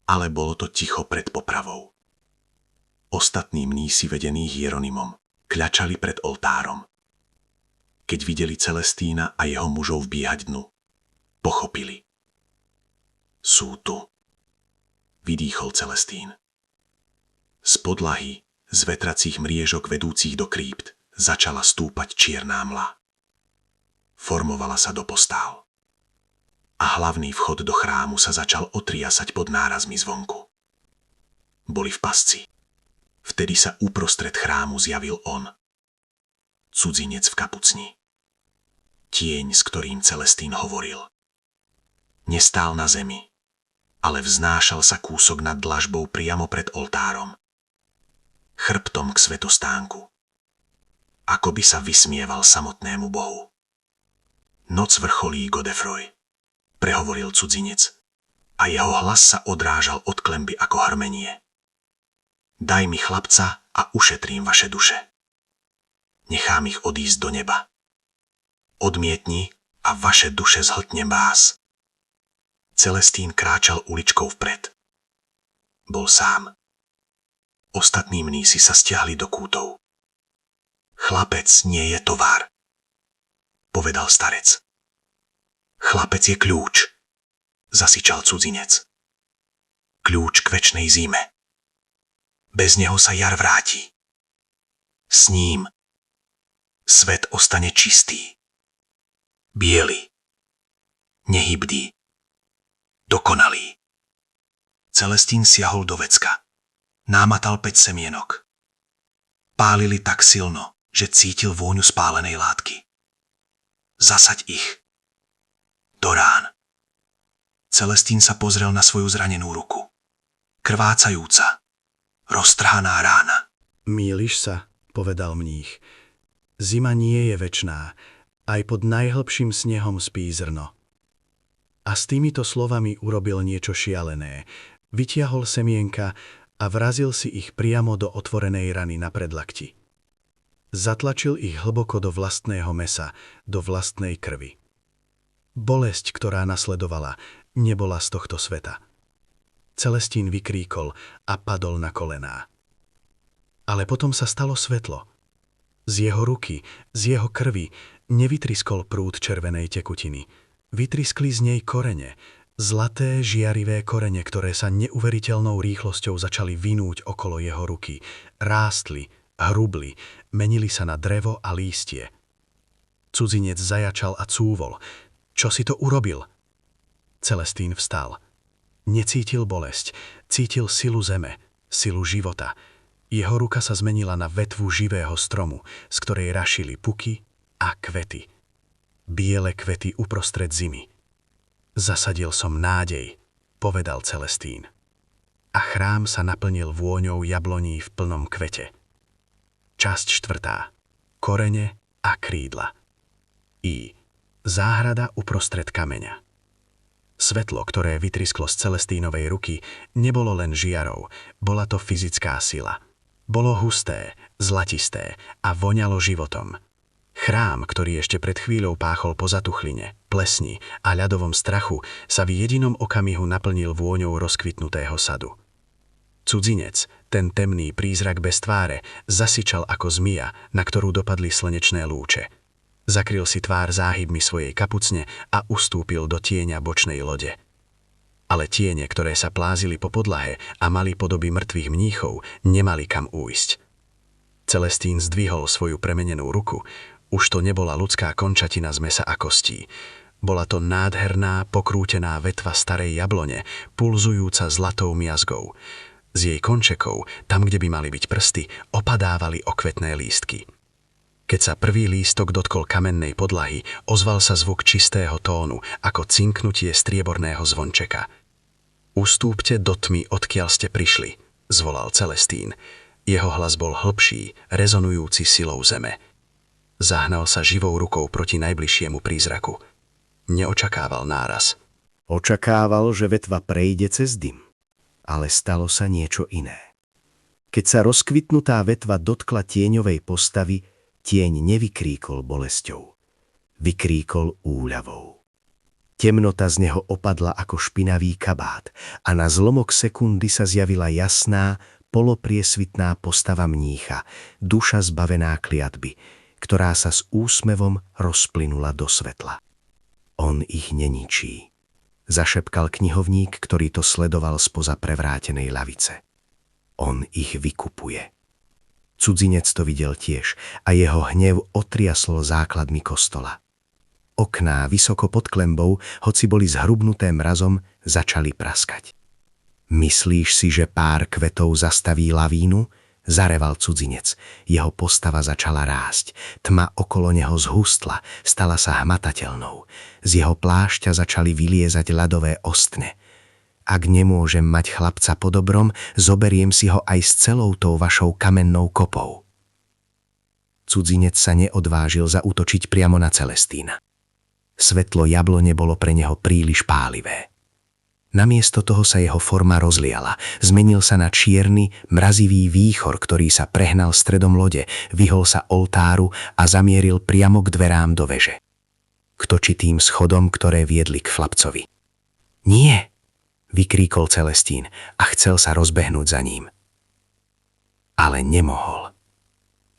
ale bolo to ticho pred popravou. Ostatní mnísi vedení Hieronymom kľačali pred oltárom. Keď videli Celestína a jeho mužov vbíhať dnu, pochopili. Sú tu, vydýchol Celestín. Z podlahy, z vetracích mriežok vedúcich do krypt, začala stúpať čierna mla. Formovala sa do postál. A hlavný vchod do chrámu sa začal otriasať pod nárazmi zvonku. Boli v pasci. Vtedy sa uprostred chrámu zjavil on. Cudzinec v kapucni. Tieň, s ktorým Celestín hovoril. Nestál na zemi, ale vznášal sa kúsok nad dlažbou priamo pred oltárom. Chrbtom k svätostánku. Ako by sa vysmieval samotnému Bohu. Noc vrcholí, Godefroy, prehovoril cudzinec, a jeho hlas sa odrážal od klemby ako hrmenie. Daj mi chlapca a ušetrím vaše duše. Nechám ich odísť do neba. Odmietni a vaše duše zhltnem vás. Celestín kráčal uličkou vpred. Bol sám. Ostatní mnísi sa stiahli do kútov. Chlapec nie je tovar, povedal starec. Chlapec je kľúč, zasičal cudzinec. Kľúč k večnej zime. Bez neho sa jar vráti. S ním svet ostane čistý, biely, nehybný, dokonalý. Celestín siahol do vecka. Námatal 5 semienok. Pálili tak silno, že cítil vôňu spálenej látky. Zasaď ich. Do rán. Celestín sa pozrel na svoju zranenú ruku. Krvácajúca, roztrhaná rána. Mýliš sa, povedal mních. Zima nie je večná, aj pod najhlbším snehom spí zrno. A s týmito slovami urobil niečo šialené. Vytiahol semienka a vrazil si ich priamo do otvorenej rany na predlakti. Zatlačil ich hlboko do vlastného mesa, do vlastnej krvi. Bolesť, ktorá nasledovala, nebola z tohto sveta. Celestín vykríkol a padol na kolená. Ale potom sa stalo svetlo. Z jeho ruky, z jeho krvi nevytriskol prúd červenej tekutiny. Vytriskli z nej korene, zlaté žiarivé korene, ktoré sa neuveriteľnou rýchlosťou začali vinúť okolo jeho ruky. Rástli, hrubli, menili sa na drevo a lístie. Cudzinec zajačal a cúvol. Čo si to urobil? Celestín vstal. Necítil bolesť, cítil silu zeme, silu života. Jeho ruka sa zmenila na vetvu živého stromu, z ktorej rašili puky a kvety. Biele kvety uprostred zimy. Zasadil som nádej, povedal Celestín. A chrám sa naplnil vôňou jabloní v plnom kvete. Časť 4. Korene a krídla. Záhrada uprostred kameňa. Svetlo, ktoré vytrisklo z Celestínovej ruky, nebolo len žiarou, bola to fyzická sila. Bolo husté, zlatisté a voňalo životom. Chrám, ktorý ešte pred chvíľou páchol po zatuchline, plesni a ľadovom strachu, sa v jedinom okamihu naplnil vôňou rozkvitnutého sadu. Cudzinec, ten temný prízrak bez tváre, zasičal ako zmija, na ktorú dopadli slnečné lúče. Zakryl si tvár záhybmi svojej kapucne a ustúpil do tieňa bočnej lode. Ale tiene, ktoré sa plázili po podlahe a mali podoby mŕtvych mníchov, nemali kam újsť. Celestín zdvihol svoju premenenú ruku. Už to nebola ľudská končatina z mesa a kostí. Bola to nádherná, pokrútená vetva starej jablone, pulzujúca zlatou miazgou. Z jej končekov, tam, kde by mali byť prsty, opadávali okvetné lístky. Keď sa prvý lístok dotkol kamennej podlahy, ozval sa zvuk čistého tónu, ako cinknutie strieborného zvončeka. Ustúpte do tmy, odkiaľ ste prišli, zvolal Celestín. Jeho hlas bol hlbší, rezonujúci silou zeme. Zahnal sa živou rukou proti najbližšiemu prízraku. Neočakával náraz. Očakával, že vetva prejde cez dym. Ale stalo sa niečo iné. Keď sa rozkvitnutá vetva dotkla tieňovej postavy, tieň nevykríkol bolesťou. Vykríkol úľavou. Temnota z neho opadla ako špinavý kabát a na zlomok sekundy sa zjavila jasná, polopriesvitná postava mnícha, duša zbavená kliatby, ktorá sa s úsmevom rozplynula do svetla. On ich neničí, zašepkal knihovník, ktorý to sledoval spoza prevrátenej lavice. On ich vykupuje. Cudzinec to videl tiež a jeho hnev otriaslo základmi kostola. Okná vysoko pod klenbou, hoci boli zhrubnuté mrazom, začali praskať. Myslíš si, že pár kvetov zastaví lavínu? Zareval cudzinec. Jeho postava začala rásť. Tma okolo neho zhustla, stala sa hmatateľnou. Z jeho plášťa začali vyliezať ľadové ostne. Ak nemôžem mať chlapca po dobrom, zoberiem si ho aj s celou tou vašou kamennou kopou. Cudzinec sa neodvážil zaútočiť priamo na Celestína. Svetlo jablone bolo pre neho príliš pálivé. Namiesto toho sa jeho forma rozliala, zmenil sa na čierny, mrazivý výchor, ktorý sa prehnal stredom lode, vyhol sa oltáru a zamieril priamo k dverám do veže. K točitým schodom, ktoré viedli k chlapcovi. Nie, vykríkol Celestín a chcel sa rozbehnúť za ním. Ale nemohol.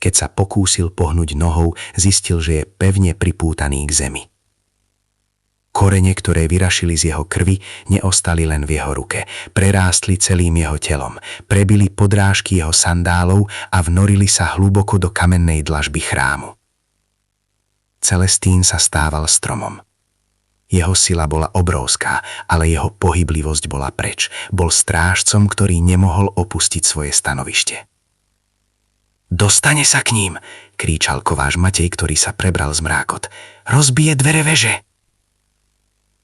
Keď sa pokúsil pohnúť nohou, zistil, že je pevne pripútaný k zemi. Korene, ktoré vyrašili z jeho krvi, neostali len v jeho ruke. Prerástli celým jeho telom, prebili podrážky jeho sandálov a vnorili sa hluboko do kamennej dlažby chrámu. Celestín sa stával stromom. Jeho sila bola obrovská, ale jeho pohyblivosť bola preč. Bol strážcom, ktorý nemohol opustiť svoje stanovište. Dostane sa k ním, kríčal kováš Matej, ktorý sa prebral z mrákot. Rozbije dvere veže.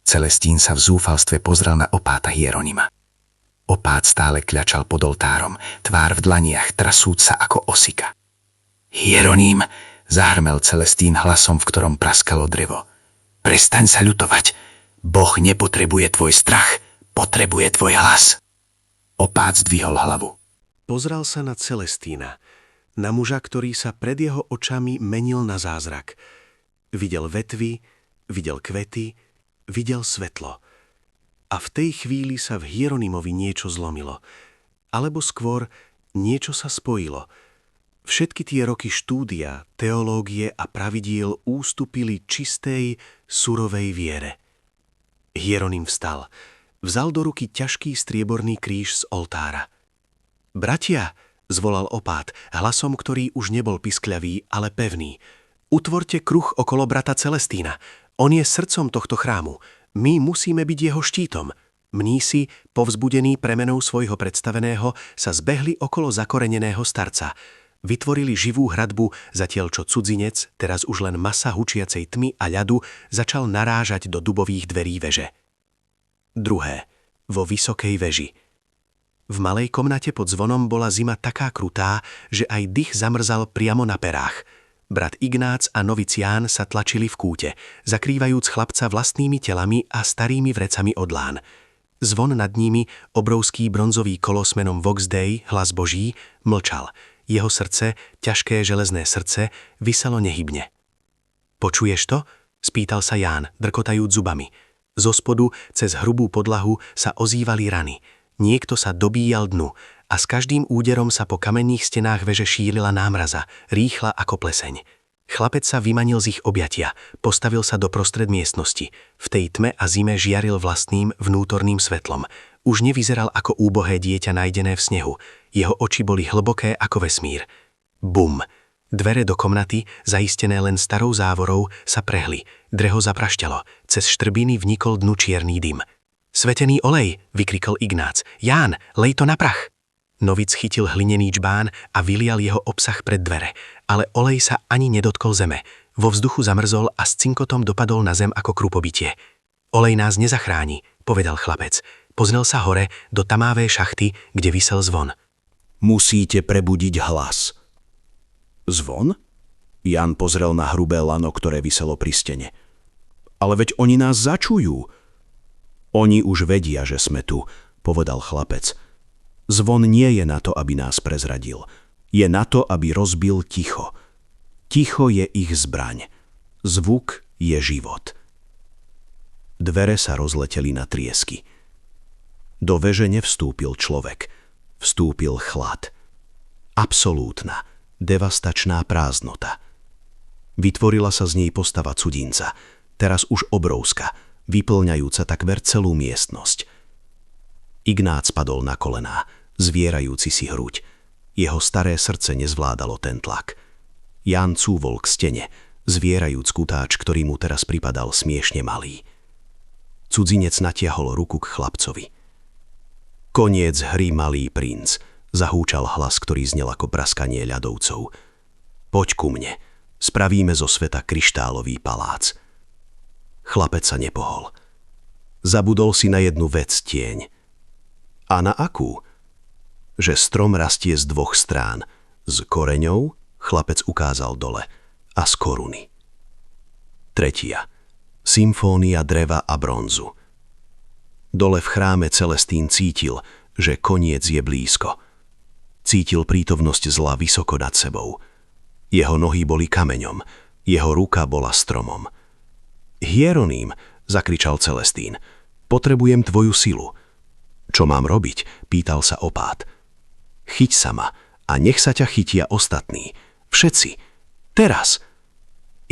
Celestín sa v zúfalstve pozrel na opáta Hieronima. Opát stále kľačal pod oltárom, tvár v dlaniach, trasúc sa ako osika. Hieronim, zahrmel Celestín hlasom, v ktorom praskalo drevo. Prestaň sa ľutovať. Boh nepotrebuje tvoj strach, potrebuje tvoj hlas. Opát zdvihol hlavu. Pozrel sa na Celestína, na muža, ktorý sa pred jeho očami menil na zázrak. Videl vetvy, videl kvety, videl svetlo. A v tej chvíli sa v Hieronimovi niečo zlomilo. Alebo skôr niečo sa spojilo. Všetky tie roky štúdia, teológie a pravidiel ústupili čistej, surovej viere. Hieronim vstal. Vzal do ruky ťažký strieborný kríž z oltára. Bratia, zvolal opát, hlasom, ktorý už nebol piskľavý, ale pevný. Utvorte kruh okolo brata Celestína. On je srdcom tohto chrámu. My musíme byť jeho štítom. Mnísi, povzbudení premenou svojho predstaveného, sa zbehli okolo zakoreneného starca. Vytvorili živú hradbu, zatiaľ čo cudzinec, teraz už len masa hučiacej tmy a ľadu, začal narážať do dubových dverí veže. Druhé. Vo vysokej veži. V malej komnate pod zvonom bola zima taká krutá, že aj dych zamrzal priamo na perách. Brat Ignác a novic Ján sa tlačili v kúte, zakrývajúc chlapca vlastnými telami a starými vrecami od lán. Zvon nad nimi, obrovský bronzový kolos menom Vox Dei, hlas Boží, mlčal. Jeho srdce, ťažké železné srdce, viselo nehybne. Počuješ to? Spýtal sa Ján, drkotajúc zubami. Zo spodu, cez hrubú podlahu, sa ozývali rany. Niekto sa dobíjal dnu a s každým úderom sa po kamenných stenách veže šírila námraza, rýchla ako pleseň. Chlapec sa vymanil z ich objatia, postavil sa do prostred miestnosti. V tej tme a zime žiaril vlastným vnútorným svetlom. Už nevyzeral ako úbohé dieťa nájdené v snehu. Jeho oči boli hlboké ako vesmír. Bum! Dvere do komnaty, zaistené len starou závorou, sa prehli. Dreho zaprašťalo. Cez štrbiny vnikol dnu čierny dym. Svetený olej, vykrikol Ignác. Ján, lej to na prach. Novic chytil hlinený džbán a vylial jeho obsah pred dvere, ale olej sa ani nedotkol zeme. Vo vzduchu zamrzol a s cinkotom dopadol na zem ako krupobytie. Olej nás nezachráni, povedal chlapec. Pozrel sa hore do tamávé šachty, kde visel zvon. Musíte prebudiť hlas. Zvon? Jan pozrel na hrubé lano, ktoré viselo pri stene. Ale veď oni nás začujú. Oni už vedia, že sme tu, povedal chlapec. Zvon nie je na to, aby nás prezradil. Je na to, aby rozbil ticho. Ticho je ich zbraň. Zvuk je život. Dvere sa rozleteli na triesky. Do veže nevstúpil človek. Vstúpil chlad. Absolútna, devastačná prázdnota. Vytvorila sa z nej postava cudzinca, teraz už obrovská, vyplňajúca takmer celú miestnosť. Ignác padol na kolená, zvierajúci si hruď. Jeho staré srdce nezvládalo ten tlak. Ján cúvol k stene, zvierajúc kutáč, ktorý mu teraz pripadal smiešne malý. Cudzinec natiahol ruku k chlapcovi. Koniec hry, malý princ, zahúčal hlas, ktorý znel ako praskanie ľadovcov. Poď ku mne, spravíme zo sveta kryštálový palác. Chlapec sa nepohol. Zabudol si na jednu vec, tieň. A na akú? Že strom rastie z dvoch strán. Z koreňov, chlapec ukázal dole, a z koruny. Tretia. Symfónia dreva a bronzu. Dole v chráme Celestín cítil, že koniec je blízko. Cítil prítomnosť zla vysoko nad sebou. Jeho nohy boli kameňom, jeho ruka bola stromom. Hieronim, zakričal Celestín, potrebujem tvoju silu. Čo mám robiť? Pýtal sa opát. Chyť sa ma a nech sa ťa chytia ostatní. Všetci. Teraz.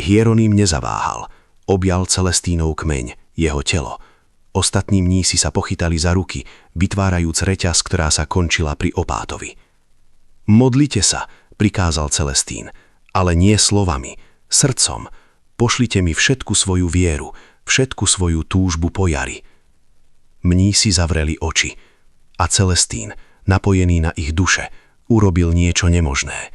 Hieronim nezaváhal. Objal Celestínov kmeň, jeho telo. Ostatní mnísi sa pochytali za ruky, vytvárajúc reťaz, ktorá sa končila pri opátovi. Modlite sa, prikázal Celestín, ale nie slovami, srdcom. Pošlite mi všetku svoju vieru, všetku svoju túžbu po jari. Mnísi zavreli oči a Celestín, napojený na ich duše, urobil niečo nemožné.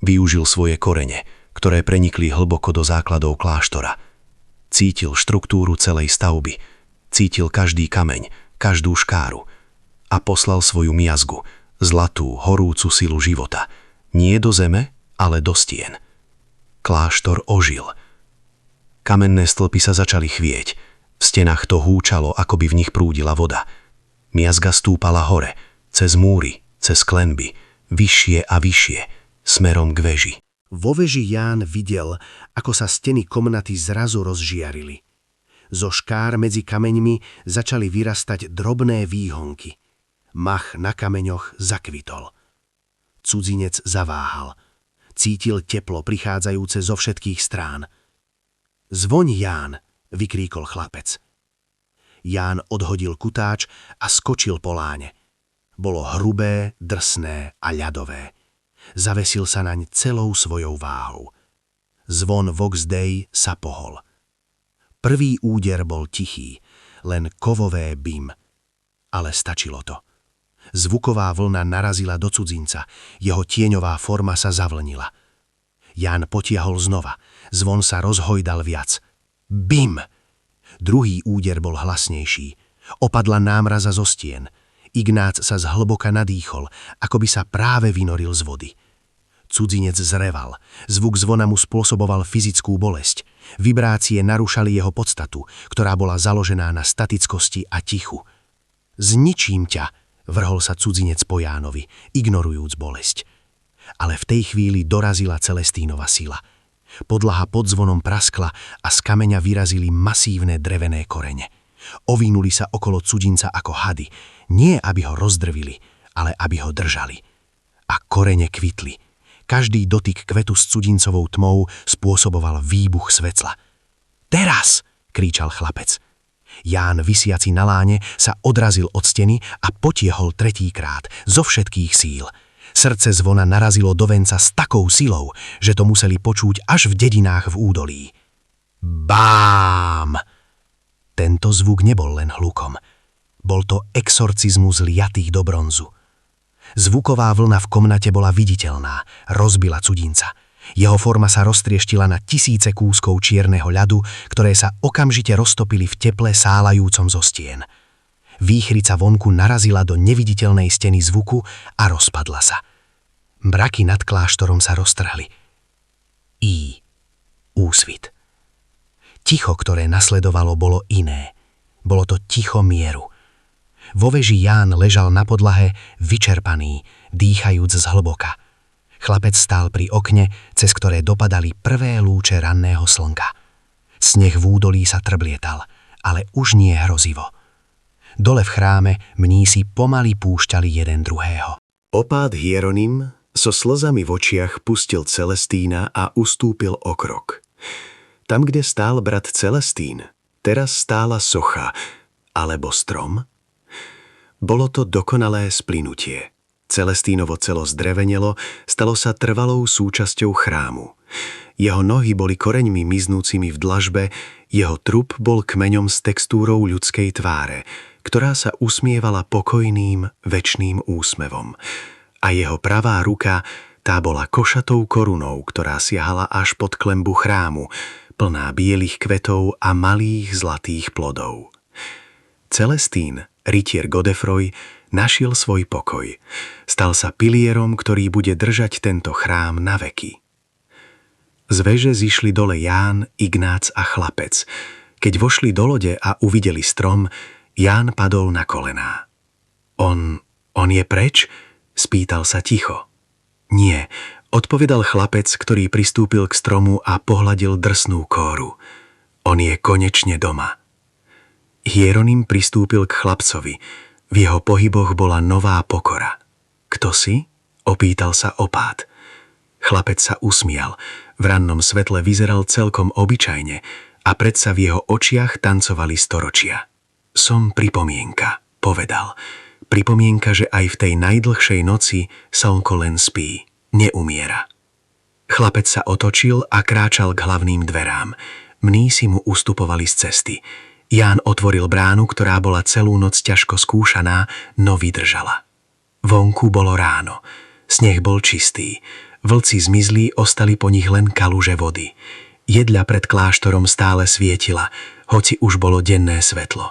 Využil svoje korene, ktoré prenikli hlboko do základov kláštora. Cítil štruktúru celej stavby, cítil každý kameň, každú škáru a poslal svoju miazgu, zlatú, horúcu silu života, nie do zeme, ale do stien. Kláštor ožil. Kamenné stĺpy sa začali chvieť, v stenách to húčalo, ako by v nich prúdila voda. Miazga stúpala hore, cez múry, cez klenby, vyššie a vyššie, smerom k veži. Vo veži Ján videl, ako sa steny komnaty zrazu rozžiarili. Zo škár medzi kameňmi začali vyrastať drobné výhonky. Mach na kameňoch zakvitol. Cudzinec zaváhal. Cítil teplo prichádzajúce zo všetkých strán. Zvoň, Ján, vykríkol chlapec. Ján odhodil kutáč a skočil po láne. Bolo hrubé, drsné a ľadové. Zavesil sa naň celou svojou váhou. Zvon Vox Dei sa pohol. Prvý úder bol tichý, len kovové bim. Ale stačilo to. Zvuková vlna narazila do cudzinca, jeho tieňová forma sa zavlnila. Ján potiahol znova, zvon sa rozhojdal viac. Bim! Druhý úder bol hlasnejší. Opadla námraza zo stien. Ignác sa zhlboka nadýchol, ako by sa práve vynoril z vody. Cudzinec zreval. Zvuk zvona mu spôsoboval fyzickú bolesť. Vibrácie narúšali jeho podstatu, ktorá bola založená na statickosti a tichu. Zničím ťa, vrhol sa cudzinec po Jánovi, ignorujúc bolesť. Ale v tej chvíli dorazila Celestínova sila. Podlaha pod zvonom praskla a z kameňa vyrazili masívne drevené korene. Ovínuli sa okolo cudzinca ako hady, nie aby ho rozdrvili, ale aby ho držali. A korene kvitli. Každý dotyk kvetu s cudzincovou tmou spôsoboval výbuch svetla. Teraz! Kričal chlapec. Ján, visiaci na láne, sa odrazil od steny a potiehol tretíkrát, zo všetkých síl. Srdce zvona narazilo do venca s takou silou, že to museli počuť až v dedinách v údolí. Bám! Tento zvuk nebol len hlukom. Bol to exorcizmus liatých do bronzu. Zvuková vlna v komnate bola viditeľná, rozbila cudzinca. Jeho forma sa roztrieštila na tisíce kúskov čierneho ľadu, ktoré sa okamžite roztopili v teple sálajúcom zo stien. Výchrica vonku narazila do neviditeľnej steny zvuku a rozpadla sa. Mraky nad kláštorom sa roztrhli. Úsvit. Ticho, ktoré nasledovalo, bolo iné. Bolo to ticho mieru. Vo veži Ján ležal na podlahe, vyčerpaný, dýchajúc zhlboka. Chlapec stál pri okne, cez ktoré dopadali prvé lúče ranného slnka. Sneh v údolí sa trblietal, ale už nie hrozivo. Dole v chráme mnísi pomaly púšťali jeden druhého. Opát Hieronym so slzami v očiach pustil Celestína a ustúpil o krok. Tam, kde stál brat Celestín, teraz stála socha, alebo strom. Bolo to dokonalé splynutie. Celestínovo celo zdrevenelo, stalo sa trvalou súčasťou chrámu. Jeho nohy boli koreňmi miznúcimi v dlažbe, jeho trup bol kmeňom s textúrou ľudskej tváre, ktorá sa usmievala pokojným, večným úsmevom. A jeho pravá ruka, tá bola košatou korunou, ktorá siahala až pod klembu chrámu, plná bielých kvetov a malých zlatých plodov. Celestín, rytier Godefroy, našiel svoj pokoj. Stal sa pilierom, ktorý bude držať tento chrám na veky. Z veže zišli dole Ján, Ignác a chlapec. Keď vošli do lode a uvideli strom, Ján padol na kolená. On je preč? Spýtal sa ticho. Nie, odpovedal chlapec, ktorý pristúpil k stromu a pohľadil drsnú kóru. On je konečne doma. Hieronym pristúpil k chlapcovi. V jeho pohyboch bola nová pokora. Kto si? Opýtal sa opát. Chlapec sa usmial. V rannom svetle vyzeral celkom obyčajne a predsa v jeho očiach tancovali storočia. Som pripomienka, povedal. Pripomienka, že aj v tej najdlhšej noci slnko len spí, neumiera. Chlapec sa otočil a kráčal k hlavným dverám. Mnísi mu ustupovali z cesty. Ján otvoril bránu, ktorá bola celú noc ťažko skúšaná, no vydržala. Vonku bolo ráno. Sneh bol čistý. Vlci zmizli, ostali po nich len kaluže vody. Jedľa pred kláštorom stále svietila, hoci už bolo denné svetlo.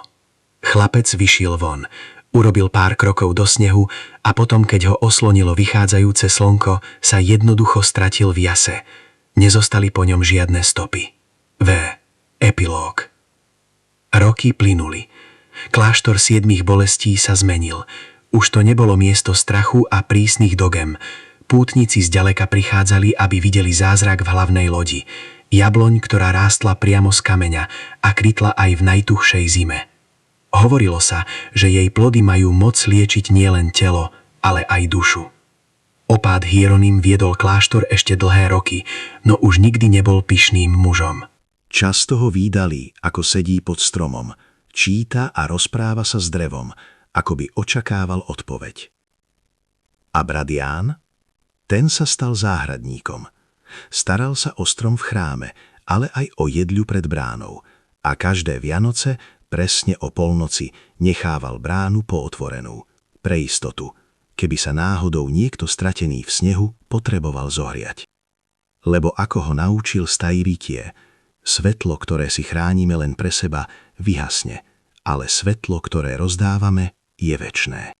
Chlapec vyšiel von, urobil pár krokov do snehu a potom, keď ho oslonilo vychádzajúce slnko, sa jednoducho stratil v jase. Nezostali po ňom žiadne stopy. Epilóg. Roky plynuli. Kláštor 7 bolestí sa zmenil. Už to nebolo miesto strachu a prísnych dogem. Pútnici zďaleka prichádzali, aby videli zázrak v hlavnej lodi. Jabloň, ktorá rástla priamo z kameňa a krytla aj v najtuchšej zime. Hovorilo sa, že jej plody majú moc liečiť nielen telo, ale aj dušu. Opát Hieronym viedol kláštor ešte dlhé roky, no už nikdy nebol pyšným mužom. Často ho vídali, ako sedí pod stromom, číta a rozpráva sa s drevom, ako by očakával odpoveď. A brat Ján? Ten sa stal záhradníkom. Staral sa o strom v chráme, ale aj o jedľu pred bránou a každé Vianoce presne o polnoci nechával bránu pootvorenú, pre istotu, keby sa náhodou niekto stratený v snehu potreboval zohriať. Lebo ako ho naučil starý rytier, svetlo, ktoré si chránime len pre seba, vyhasne, ale svetlo, ktoré rozdávame, je večné.